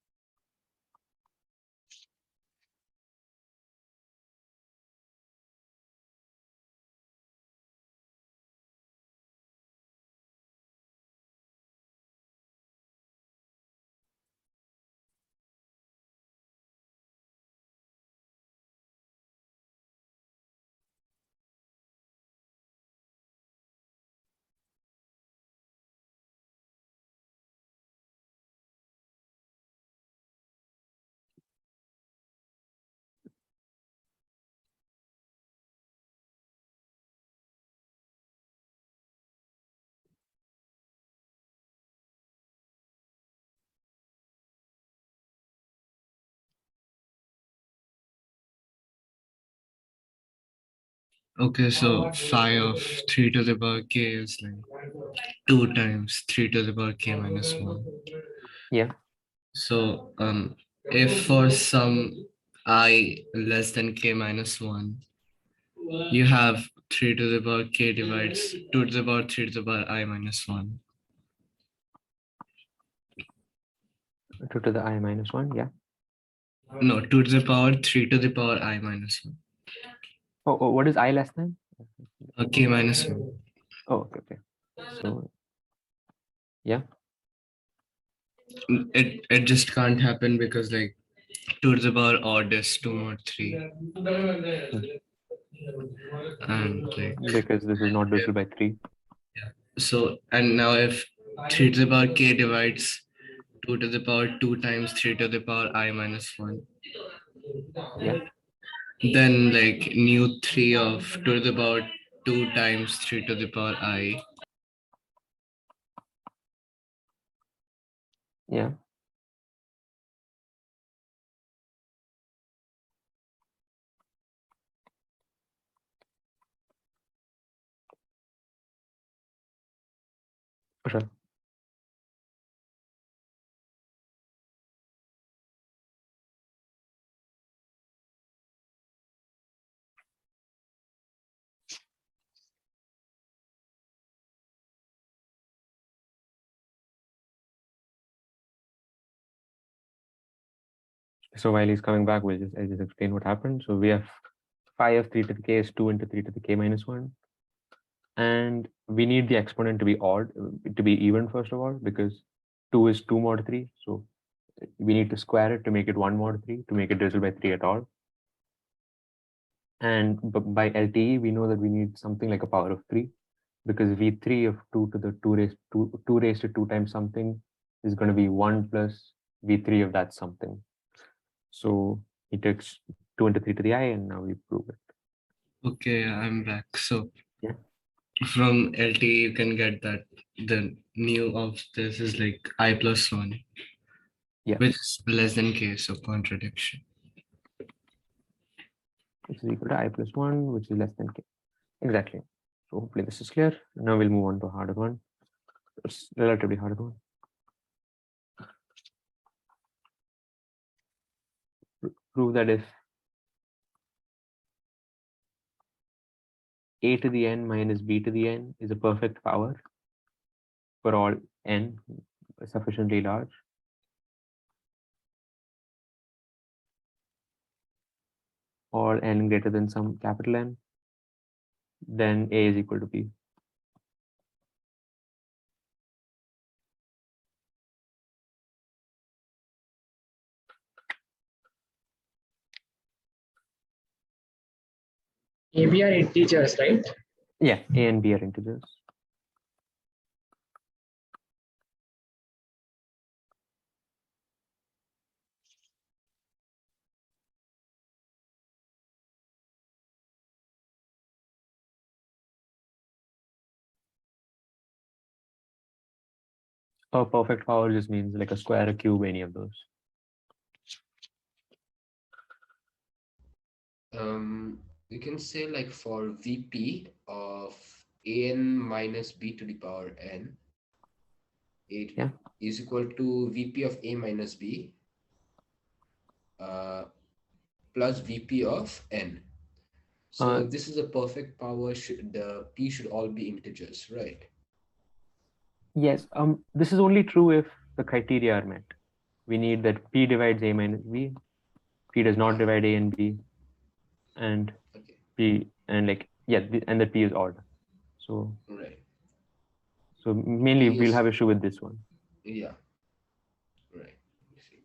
S5: Okay, so phi of 3 to the power k is like 2 times 3 to the power k minus 1.
S1: Yeah.
S5: So if for some I less than k minus 1, you have 3 to the power k divides 2 to the power 3 to the power I minus 1.
S1: 2 to the I minus 1, yeah.
S5: No, 2 to the power 3 to the power I minus 1.
S1: Oh, what is I less than?
S5: K minus 1.
S1: Oh, okay. So, yeah.
S5: It just can't happen because like 2 to the power odd is 2 mod 3. And like
S1: Because this is not divisible by 3.
S5: so, and now if 3 to the power k divides 2 to the power 2 times 3 to the power I minus 1,
S1: Yeah.
S5: then like new 3 of 2 to the power 2 times 3 to the power I,
S1: Yeah. Sure. So while he's coming back, I'll just explain what happened. So we have phi of 3 to the k is 2 into 3 to the k minus 1. And we need the exponent to be odd, to be even, first of all, because 2 is 2 mod 3. So we need to square it to make it 1 mod 3, to make it divisible by 3 at all. And by LTE, we know that we need something like a power of 3, because v3 of 2 to the 2 raised to 2 times something is going to be 1 plus v3 of that something. So he takes 2 into 3 to the I, and now we prove it.
S5: Okay, I'm back. So
S1: Yeah.
S5: from LT, you can get that the new of this is like I plus 1,
S1: Yeah.
S5: which is less than k, so contradiction.
S1: Which is equal to I plus 1, which is less than k. Exactly. So hopefully this is clear. Now we'll move on to a harder one. It's relatively harder one. Prove that if a to the n minus b to the n is a perfect power for all n sufficiently large, or n greater than some capital N, then a is equal to b.
S2: AB are integers, right?
S1: Yeah, a and b are integers. A perfect power just means like a square, a cube, any of those.
S4: You can say like for VP of an minus b to the power n, it
S1: Yeah.
S4: is equal to VP of a minus b plus VP of n. So if this is a perfect power, the p should all be integers, right?
S1: Yes. This is only true if the criteria are met. We need that p divides a minus b, p does not divide a and b, and
S4: Okay,
S1: p, and like, yeah, and that p is odd. So
S4: right.
S1: mainly
S4: P
S1: we'll
S4: is,
S1: have issue with this one.
S4: yeah, right. I see.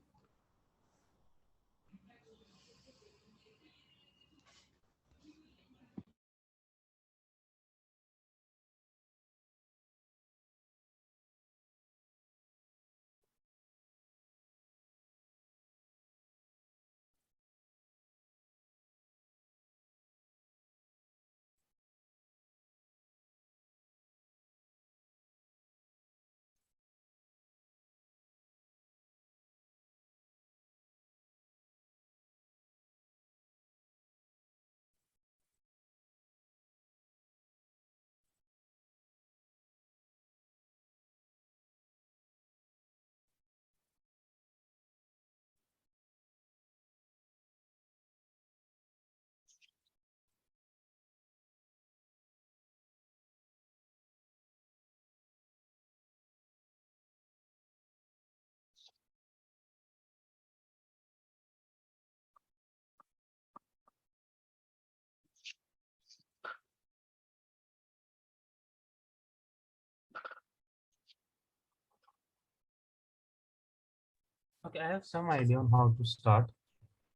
S3: Okay, I have some idea on how to start.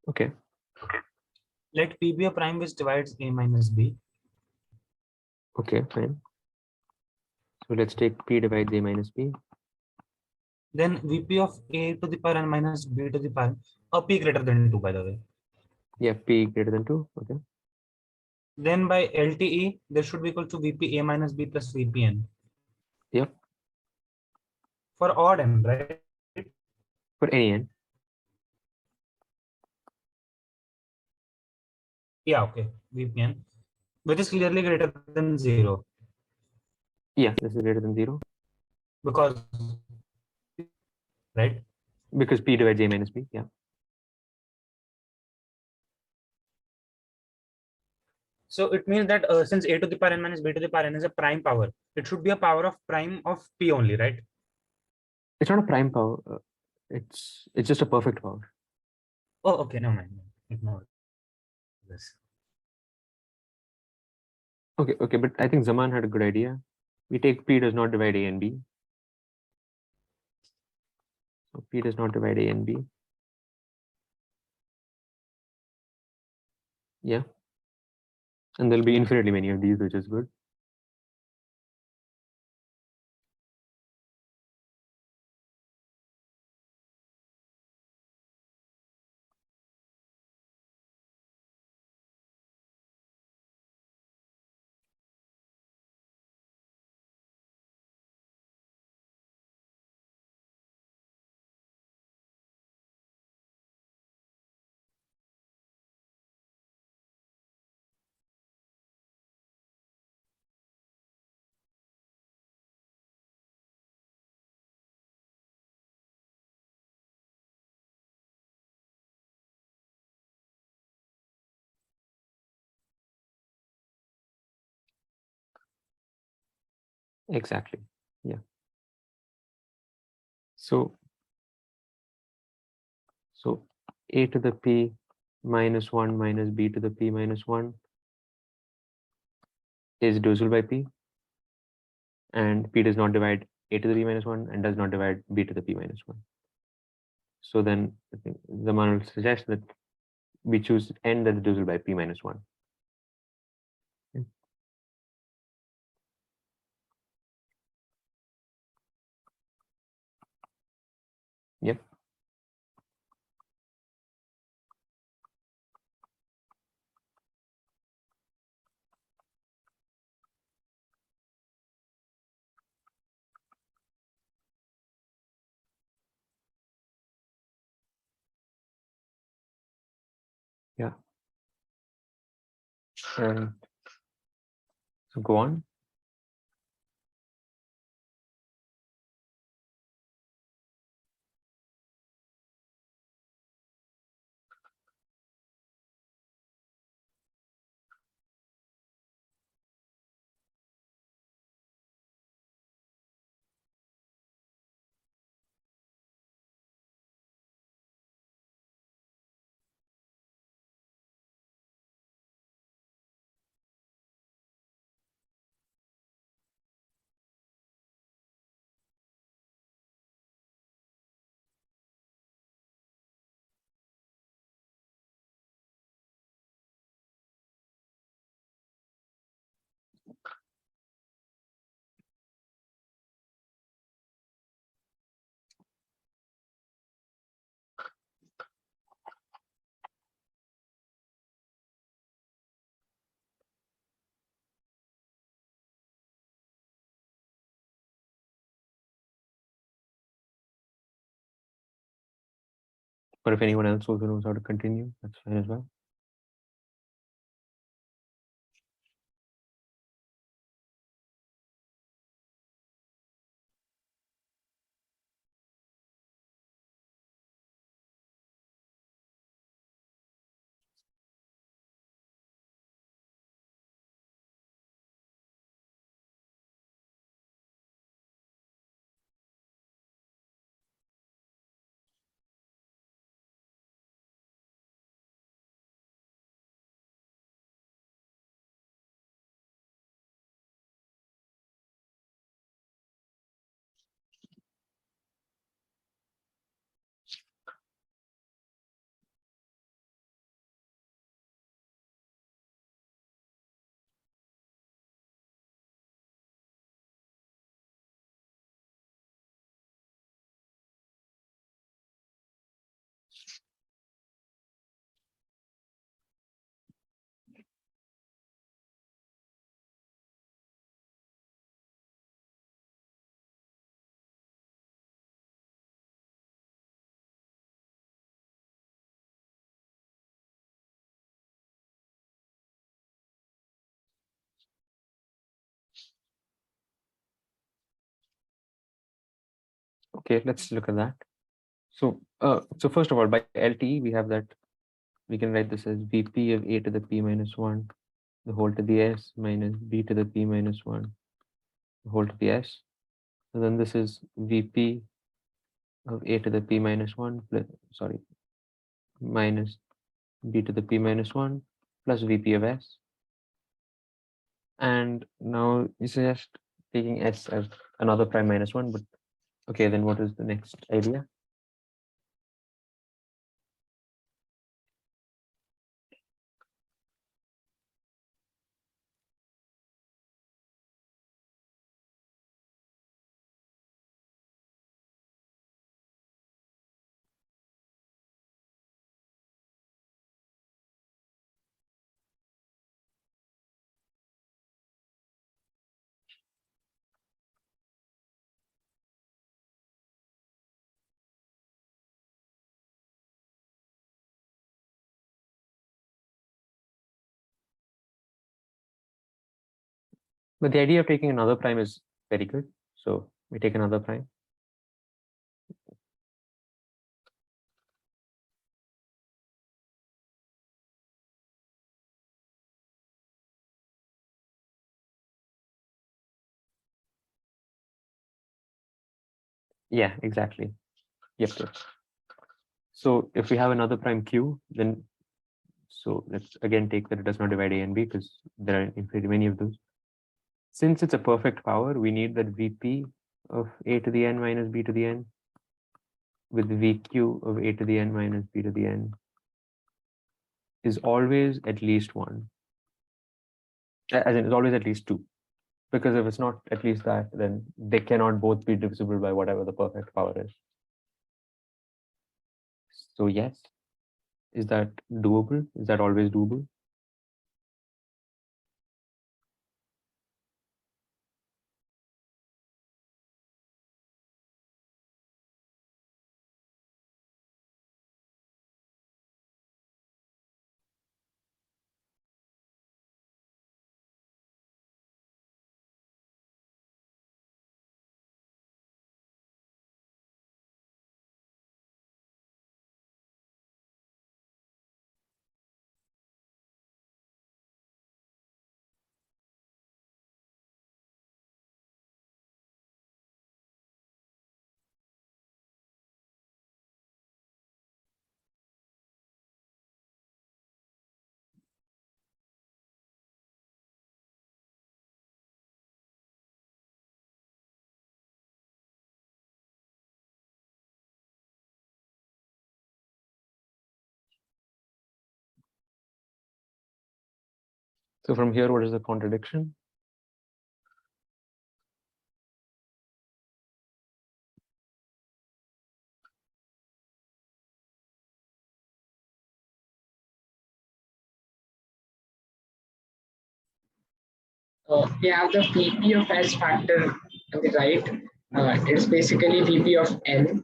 S1: Okay.
S3: Let P be a prime which divides a minus b.
S1: Okay, fine. So let's take p divides a minus b.
S3: Then VP of a to the power n minus b to the power a p greater than 2, by the way.
S1: Yeah, p greater than 2. Okay.
S3: Then by LTE, there should be equal to VP a minus b plus VPN.
S1: Yep.
S3: For odd n, right?
S1: For any n.
S3: Yeah, okay. VPN, which is clearly greater than 0.
S1: Yeah, this is greater than 0.
S3: because right.
S1: Because P divides A minus B. Yeah.
S3: So it means that since a to the power n minus b to the power n is a prime power, it should be a power of prime of p only, right?
S1: It's not a prime power. It's just a perfect power.
S3: Oh, okay, no mind. Ignore this.
S1: Okay, but I think Zaman had a good idea. We take P does not divide A and B. So P does not divide A and B. Yeah. And there'll be infinitely many of these, which is good. Exactly. Yeah. So A to the P minus 1 minus B to the P minus 1 is divisible by P, and P does not divide A to the P minus 1 and does not divide B to the P minus 1. So then I think Zaman will suggest that we choose n that is divisible by P minus 1. Yep. Yeah. And so go on. But if anyone else also knows how to continue, that's fine as well. Okay, let's look at that. So first of all, by LT, we have that we can write this as VP of a to the p minus 1, the whole to the s minus b to the p minus 1, the whole to the s. So then this is VP of a to the p minus 1 plus, sorry, minus b to the p minus 1 plus VP of s. And now you suggest taking s as another prime minus 1, but okay, then what is the next idea? But the idea of taking another prime is very good. So we take another prime. Yeah, exactly. Yep. So if we have another prime q, then so let's again take that it does not divide a and b because there are infinitely many of those. Since it's a perfect power, we need that Vp of a to the n minus b to the n with Vq of a to the n minus b to the n is always at least 1. As in, it's always at least 2. Because if it's not at least that, then they cannot both be divisible by whatever the perfect power is. So yes, is that doable? Is that always doable? So from here, what is the contradiction?
S2: We have the VP of S factor on the right. It's basically VP of N.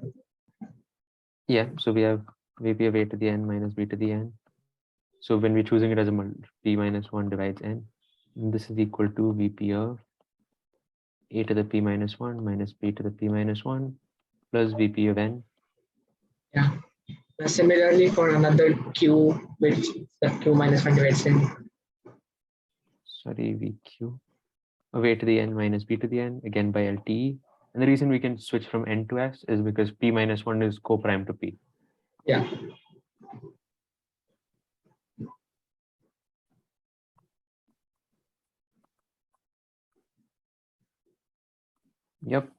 S1: Yeah, so we have Vp of a to the n minus b to the n. So when we're choosing it as a p minus 1 divides n, this is equal to Vp of a to the p minus 1 minus b to the p minus 1 plus Vp of n.
S2: Yeah. Similarly, for another Q, which the Q minus 1 divides N.
S1: Sorry, Vq of a to the n minus b to the n, again by LTE. And the reason we can switch from n to s is because p minus 1 is co-prime to p.
S2: Yeah.
S1: Yep.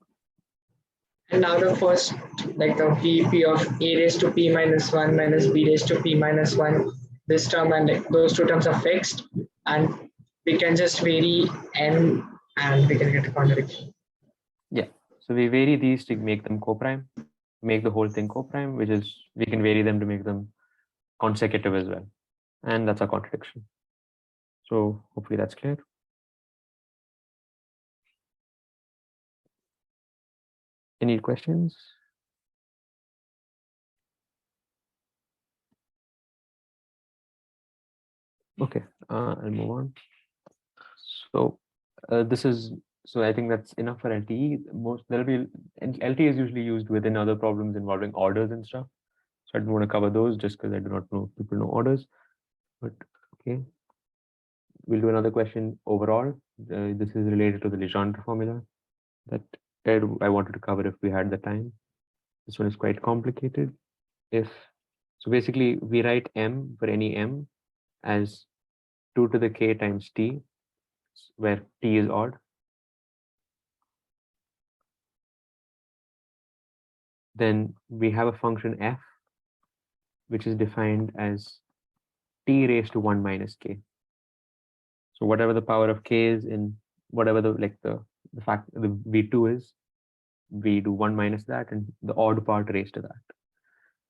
S2: And now the first, like the VP of A raised to P minus 1 minus B raised to P minus 1, this term and like those two terms are fixed. And we can just vary N and we can get a contradiction.
S1: Yeah. So we vary these to make them co-prime, make the whole thing co-prime, which is we can vary them to make them consecutive as well. And that's a contradiction. So hopefully that's clear. Any questions? Okay, I'll move on. So this is So I think that's enough for LTE. There'll be, and LTE is usually used within other problems involving orders and stuff. So I don't want to cover those just because I do not know if people know orders. But okay, we'll do another question overall. This is related to the Legendre formula that I wanted to cover if we had the time. This one is quite complicated. So basically we write m for any m as 2 to the k times t, where t is odd. Then we have a function f, which is defined as t raised to 1 minus k. So whatever the power of k is in whatever the v2 is, we do 1 minus that and the odd part raised to that.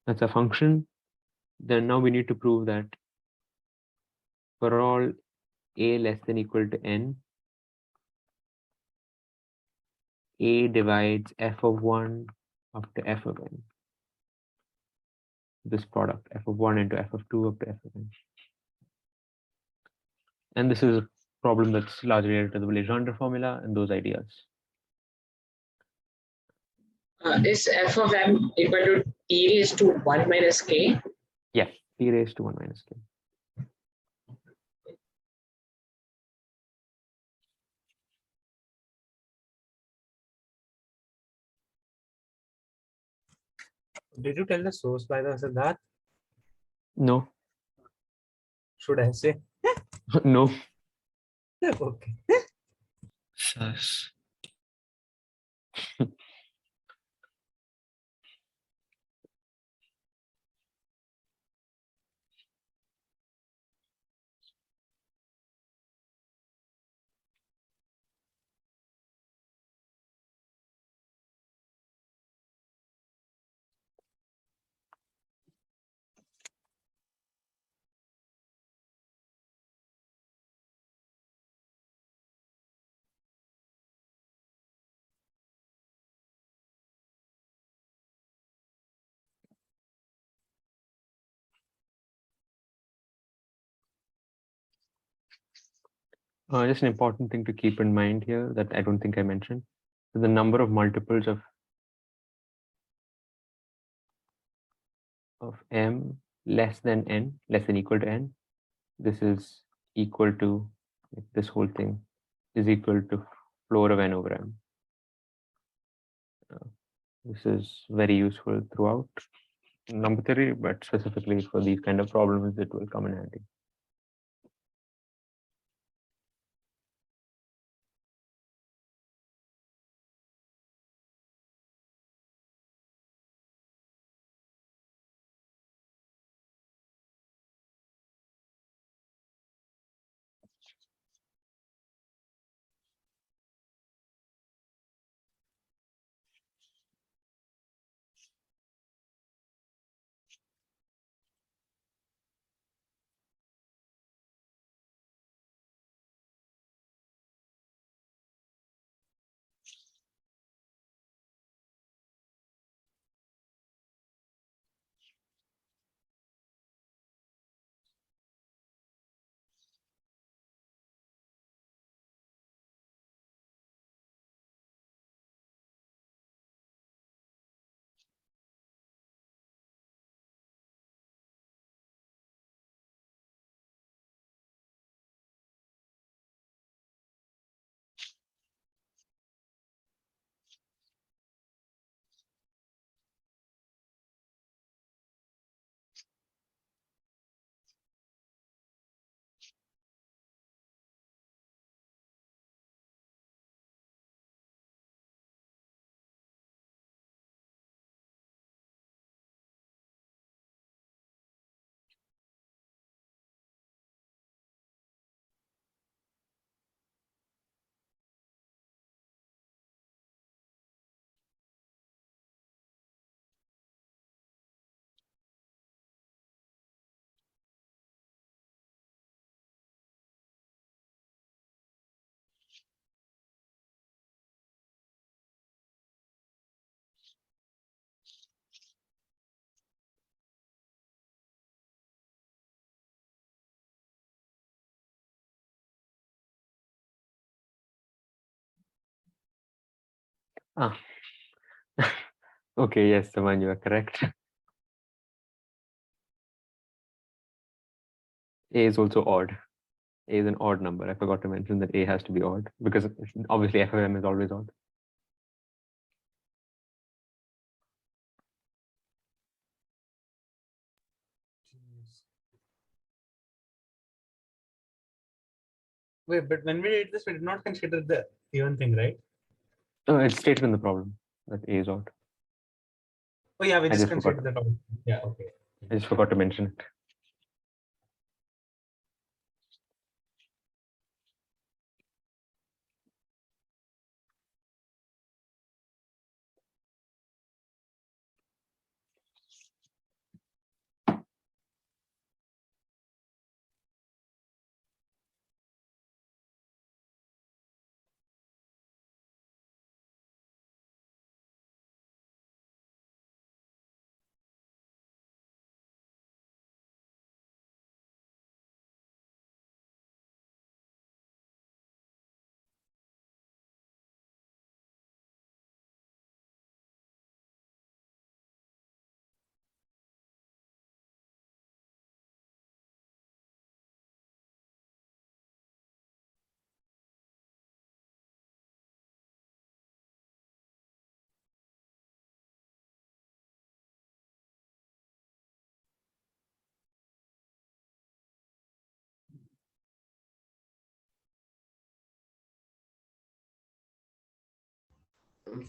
S1: That's a function. Then now we need to prove that for all a less than equal to n, a divides f of 1 up to f of n. This product, f of 1 into f of 2 up to f of n. And this is a problem that's largely related to the Legendre formula and those ideas.
S2: Is f of m equal to t raised to 1 minus k?
S1: Yeah, t raised to 1 minus k.
S3: Did you tell the source by the Sidharth?
S1: No,
S3: Should I say?
S1: no.
S3: Okay.
S5: Sus.
S1: Just an important thing to keep in mind here that I don't think I mentioned. So the number of multiples of m less than n, less than equal to n, this is equal to, this whole thing is equal to floor of n over m. This is very useful throughout number theory, but specifically for these kind of problems, it will come in handy. Ah. Okay, yes, Saman, you are correct. A is also odd. A is an odd number. I forgot to mention that A has to be odd because obviously f of m is always odd.
S3: Jeez. Wait, but when we did this, we did not consider the even thing, right?
S1: No, it's stated in the problem that A is odd.
S3: Oh yeah, we
S1: I
S3: just
S1: just forgot.
S3: considered that. All. Yeah, okay.
S1: I just forgot to mention it.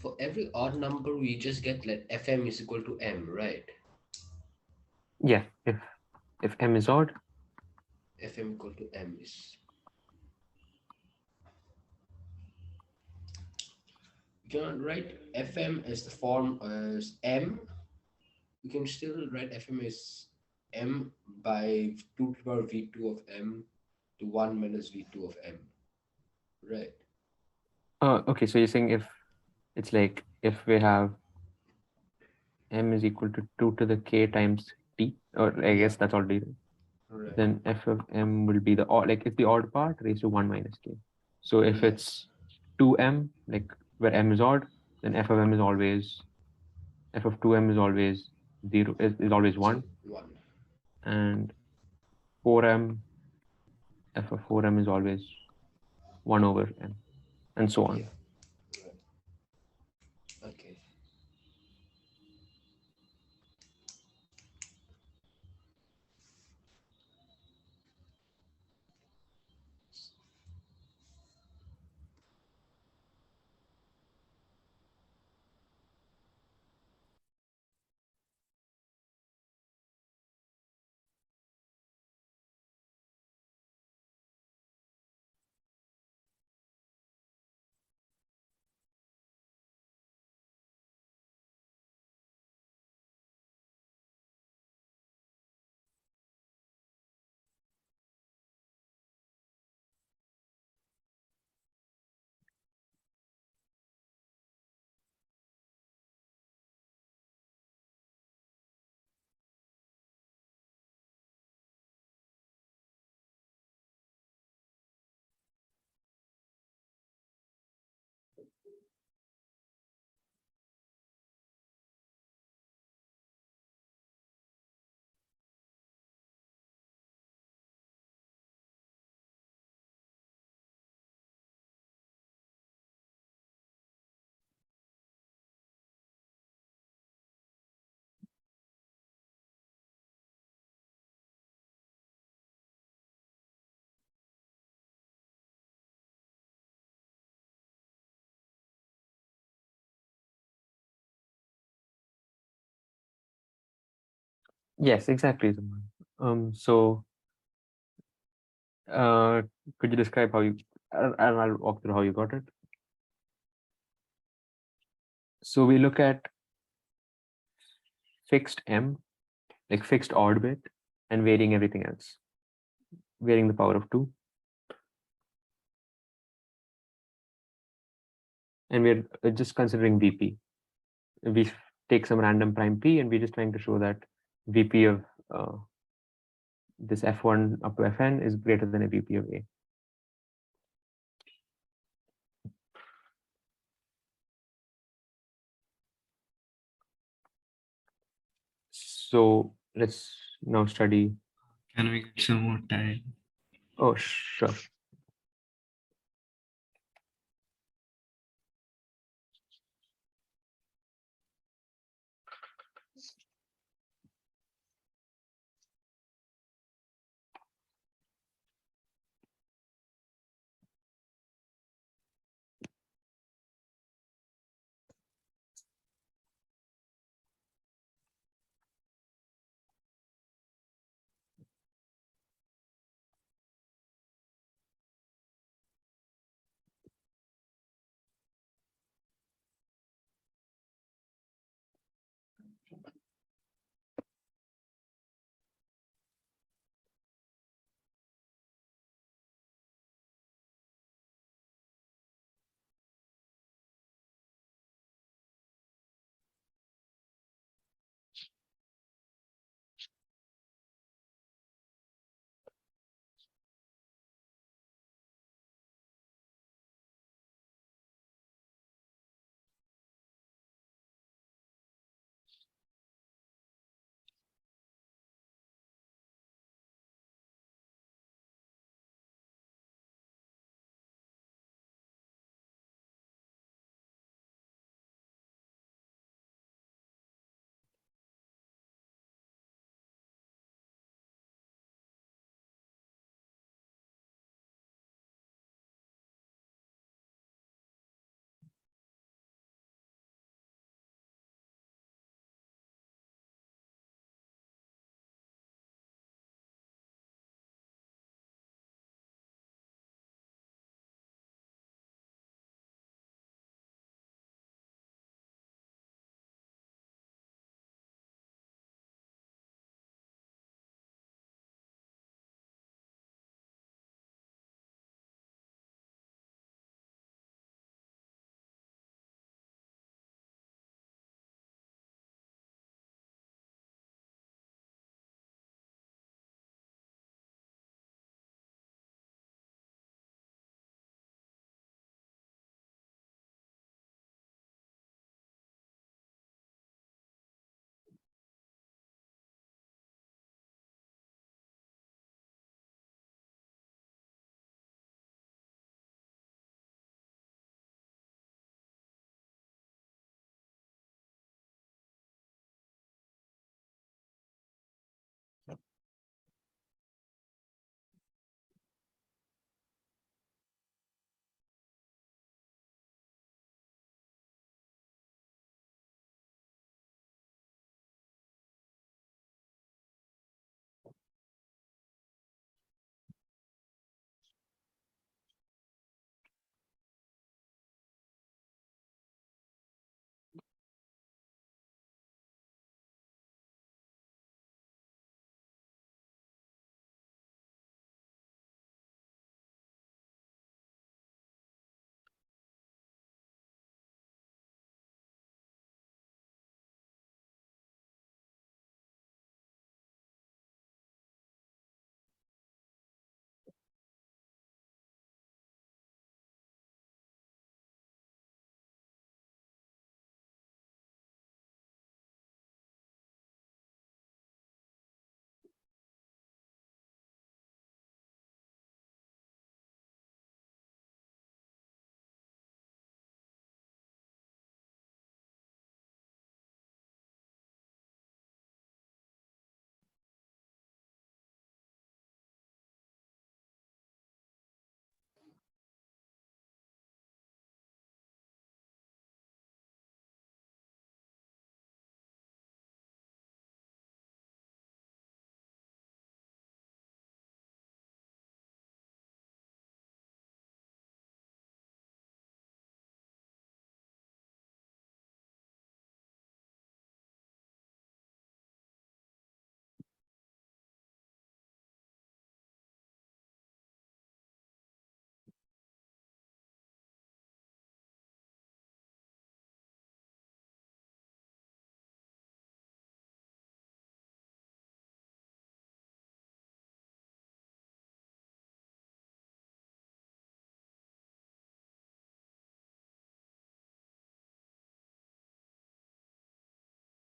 S4: For every odd number, we just get let fm is equal to m, right?
S1: Yeah, if m is odd,
S4: Fm equal to m is. You can write fm as the form as m. You can still write fm as m by 2 to the power v2 of m to 1 minus v2 of m, right?
S1: okay, so you're saying if it's like if we have m is equal to 2 to the k times t, or I guess that's already right.
S4: Right.
S1: Then f of m will be the odd, like it's the odd part raised to 1 minus k. So if
S4: Yeah.
S1: it's 2m, like where m is odd, then f of m is always, f of 2m is always 0, is always 1,
S4: 1.
S1: and 4m, f of 4m is always 1 over m, and so on.
S4: Yeah. Right. Okay.
S1: Yes, exactly, Zaman. So could you describe how you, and I'll walk through how you got it. So we look at fixed m, like fixed odd bit, and varying everything else, varying the power of 2. And we're just considering VP. We take some random prime P, and we're just trying to show that VP of this F1 up to Fn is greater than a VP of A. So let's now study.
S5: Can we get some more time?
S1: Oh, sure.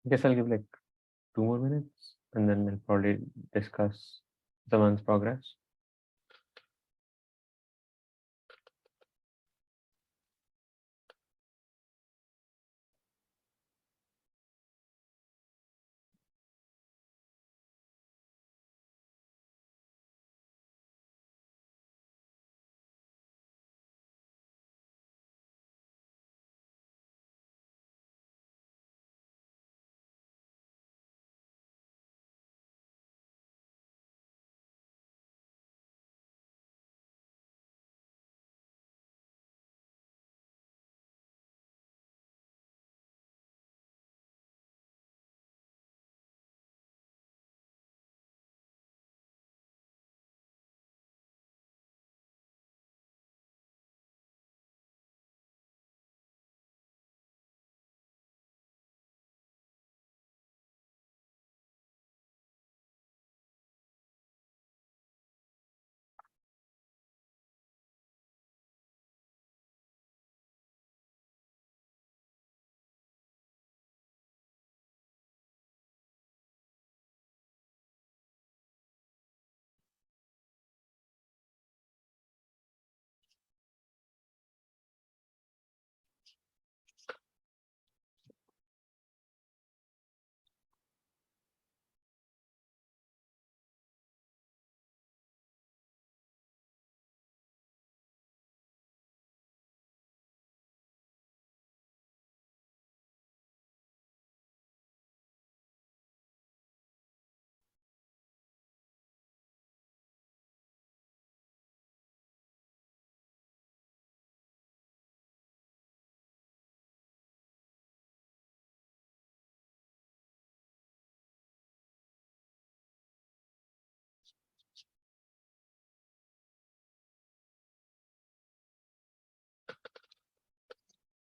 S6: Guess I'll give like
S1: 2 more minutes, and then we'll probably discuss the month's progress.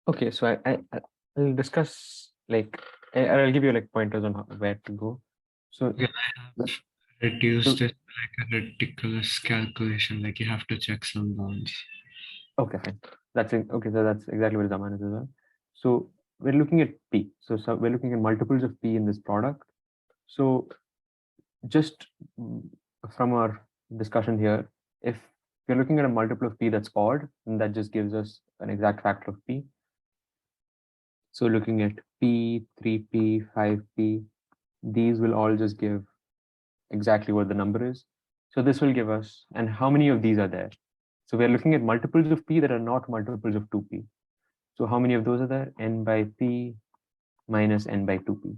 S1: Okay, so I'll discuss like I'll give you like pointers on where to go. So
S5: Yeah, I have reduced it like a ridiculous calculation, like you have to check some bounds.
S1: okay, fine. That's it. Okay, so that's exactly what Zaman is as well. So we're looking at P. So we're looking at multiples of P in this product. So just from our discussion here, if we're looking at a multiple of P that's odd, then that just gives us an exact factor of P. So looking at P, 3P, 5P, these will all just give exactly what the number is. So this will give us, and how many of these are there? So we're looking at multiples of P that are not multiples of 2P. So how many of those are there? N by P minus N by 2P.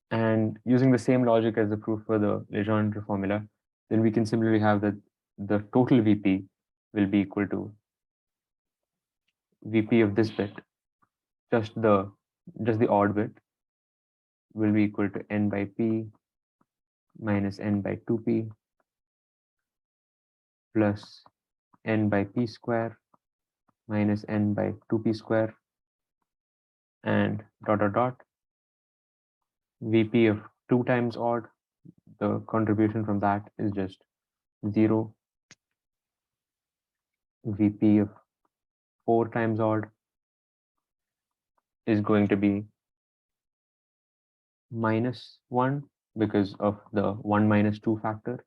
S1: And using the same logic as the proof for the Legendre formula, then we can similarly have that the total VP will be equal to VP of this bit, just the odd bit will be equal to N by P minus N by 2P plus N by P square minus N by 2P square and dot dot dot. VP of 2 times odd, the contribution from that is just 0. VP of 4 times odd is going to be minus 1 because of the 1 minus 2 factor,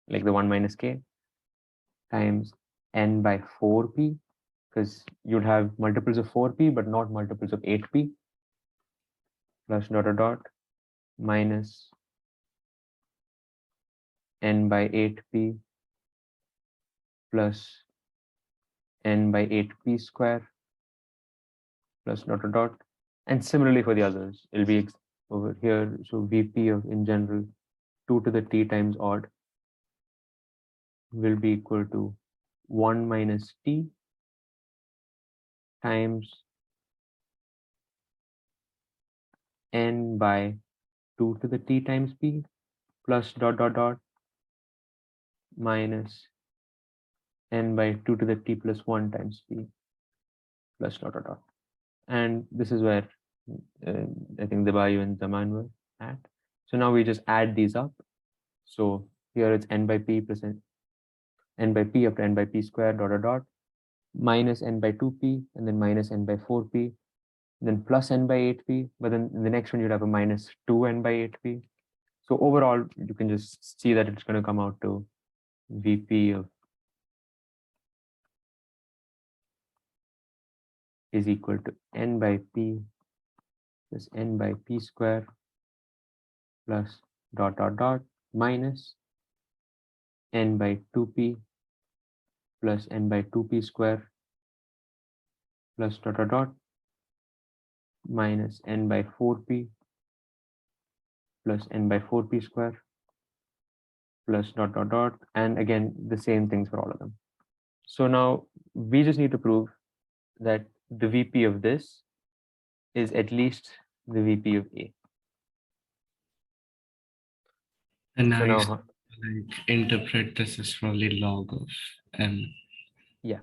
S1: like the 1 minus k, times N by 4P, because you'd have multiples of 4P but not multiples of 8P, plus dot dot dot minus N by 8P plus N by 8P square plus dot dot dot. And similarly for the others, it'll be over here. So VP of in general 2 to the T times odd will be equal to 1 minus T times N by 2 to the T times P plus dot dot dot minus N by 2 to the T plus 1 times P plus dot dot dot. And this is where I think the Bayu and Zaman were at. So now we just add these up. So here it's N by P plus N by P up to N by P square dot dot dot minus N by 2P and then minus N by 4P then plus n by 8p, but then in the next one you'd have a minus 2n by 8p. So overall, you can just see that it's going to come out to Vp of is equal to n by p plus n by p square plus dot dot dot minus n by 2p plus n by 2p square plus dot dot dot minus n by 4p plus n by 4p square plus dot dot dot, and again the same things for all of them. So now we just need to prove that the VP of this is at least the VP of A.
S5: And
S1: So
S5: I
S1: now,
S5: like interpret this as probably log of m.
S1: yeah.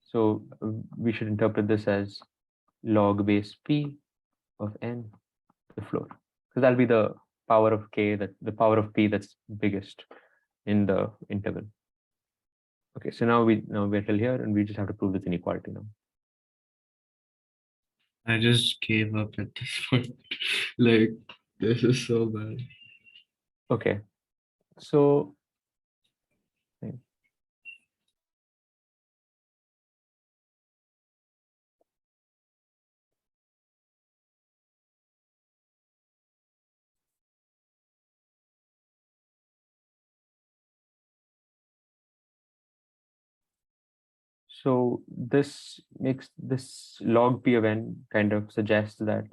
S1: So we should interpret this as log base P of n, the floor, because that'll be the power of K, that the power of P that's biggest in the interval. Okay, so now we're till here, and we just have to prove this inequality now.
S5: I just gave up at this point. Like, this is so bad.
S1: Okay, so so this makes this log P of n kind of suggests that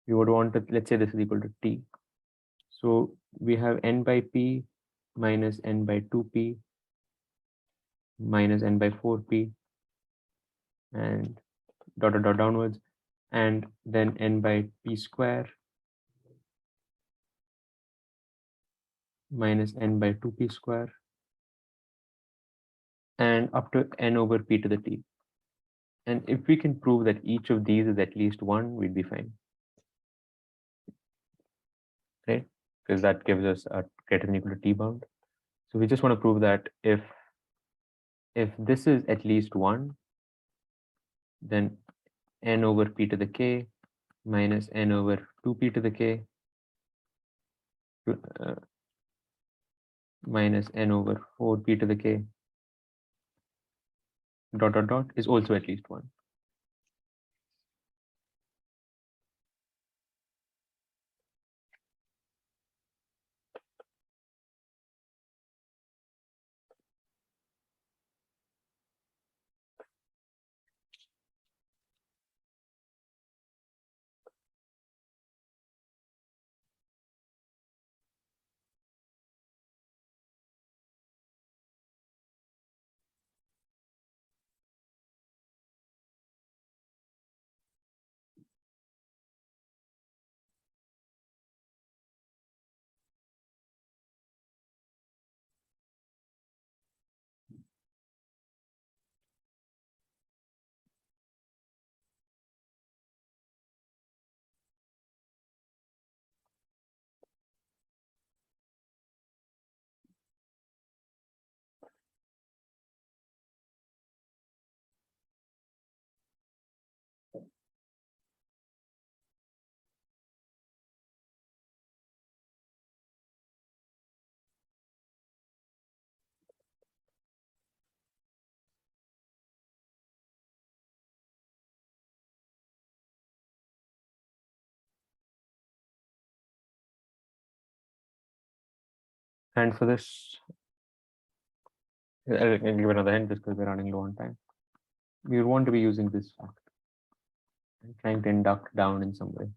S1: we would want to, let's say this is equal to T. So we have n by P minus n by 2P minus n by 4P and dot dot dot downwards, and then n by P square minus n by 2P square and up to n over P to the T. And if we can prove that each of these is at least 1, we'd be fine. Right? Because that gives us a greater than equal to T bound. So we just want to prove that if this is at least 1, then n over P to the K minus n over 2P to the K minus n over 4P to the K dot dot dot is also at least 1. And for this, I'll give another hint just because we're running low on time. We would want to be using this fact and trying to induct down in some way.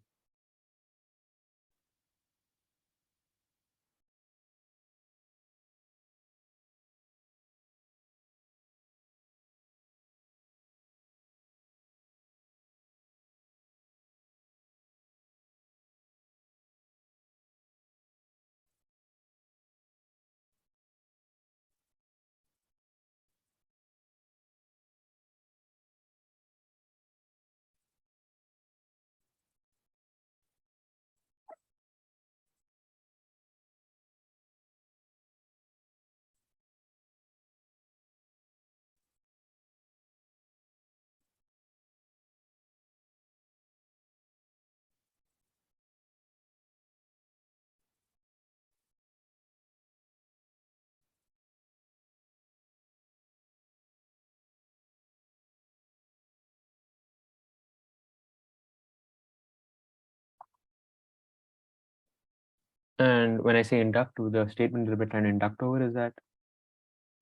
S1: And when I say inductive, the statement that we're trying to induct over is that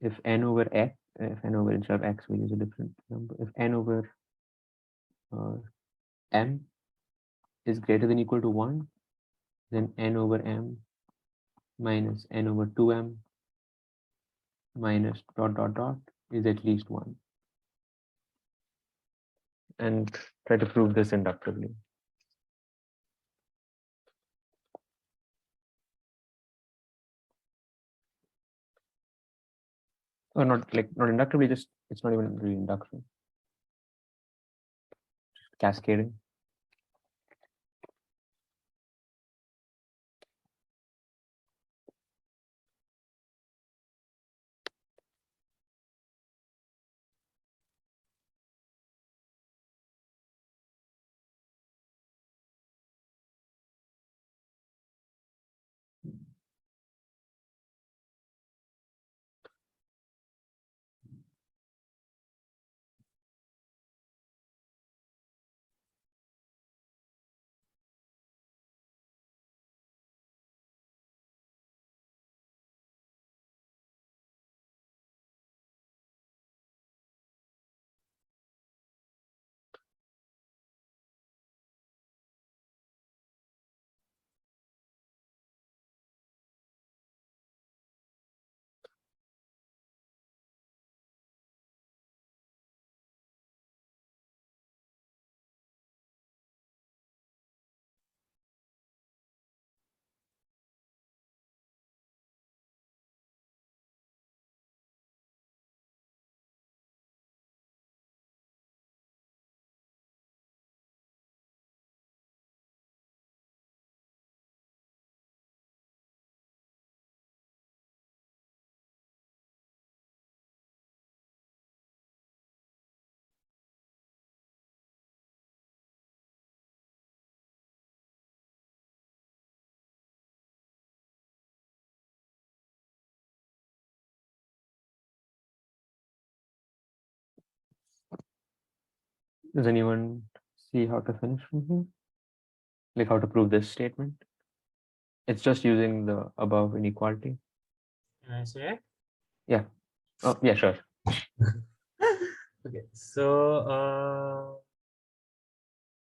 S1: if n over x, if n over instead of x, we use a different number. If n over m is greater than equal to 1, then n over m minus n over 2m minus dot dot dot is at least 1. And try to prove this inductively. Or not inductively, just it's not even really induction. Just cascading. Does anyone see how to finish from here? Like how to prove this statement? It's just using the above inequality.
S3: Can I say?
S1: Oh, yeah, sure.
S3: Okay, so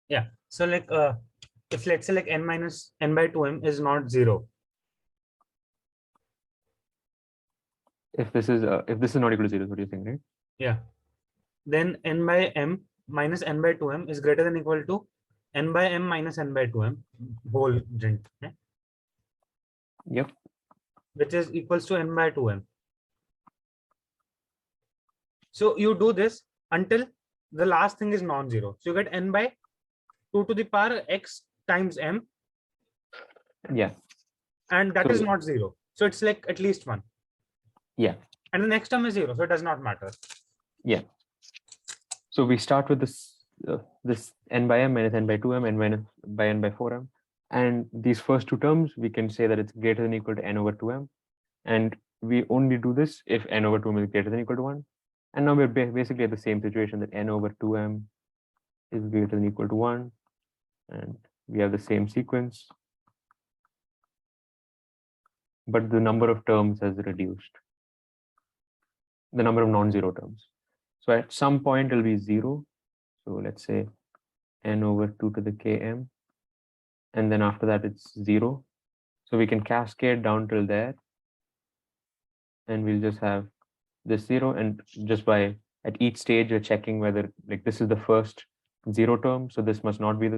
S3: yeah, so like if let's say like n minus n by 2m is not 0,
S1: If this is not equal to 0, what do you think, right?
S3: yeah, then n by m minus n by 2m is greater than equal to n by m minus n by 2m whole gent,
S1: Yep.
S3: which is equals to n by 2m. So you do this until the last thing is non-zero. So you get n by 2 to the power x times m,
S1: Yeah.
S3: and that is
S1: So-
S3: not 0. So it's like at least 1.
S1: Yeah.
S3: And the next term is 0, so it does not matter.
S1: So we start with this n by m minus n by 2m and minus by n by 4m. And these first two terms, we can say that it's greater than equal to n over 2m. And we only do this if n over 2m is greater than equal to 1. And now we're basically at the same situation that n over 2m is greater than equal to 1. And we have the same sequence. But the number of terms has reduced. The number of non-zero terms. So at some point it'll be 0. So let's say n over 2 to the km. And then after that it's 0. So we can cascade down till there. And we'll just have this 0. And just by at each stage we're checking whether like this is the first 0 term. So this must not be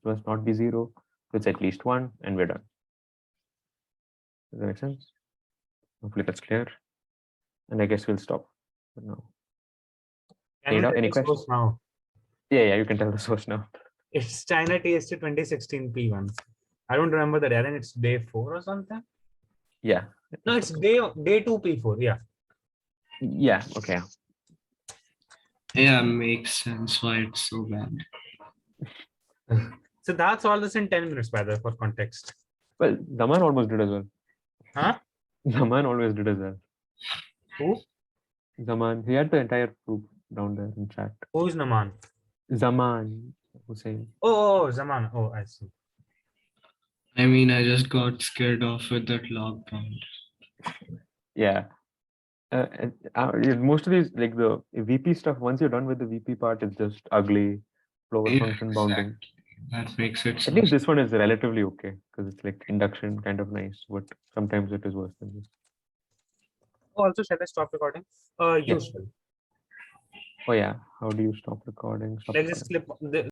S1: must not be 0. So it's at least 1 and we're done. Does that make sense? Hopefully that's clear. And I guess we'll stop for now.
S3: Can you
S1: Any
S3: tell the
S1: questions?
S3: source now?
S1: Yeah, you can tell the source now.
S3: It's China TST 2016 P1. I don't remember the day. I think it's day 4 or something.
S1: Yeah.
S3: No, it's day 2 P4. Yeah.
S1: Yeah, okay.
S5: Yeah, makes sense why it's so bad.
S3: So that's all this in 10 minutes, by the way, for context.
S1: Well, Zaman almost did as well.
S3: Huh?
S1: Zaman always did as well.
S3: Who?
S1: Zaman, he had the entire group down there in chat.
S3: Who is Naman?
S1: Zaman Hussein.
S3: Oh, Zaman. Oh, I see.
S5: I mean, I just got scared off with that log count.
S1: Yeah. Most of these, like the VP stuff, once you're done with the VP part, it's just ugly floor
S5: Yeah,
S1: function bounding.
S5: That makes it
S1: At
S5: so.
S1: least this one is relatively okay because it's like induction, kind of nice, but sometimes it is worse than this.
S3: Also, shall I stop recording?
S1: Yeah.
S3: Useful.
S1: Oh yeah, how do you stop recording? Stop
S3: Let's just
S1: recording.
S3: clip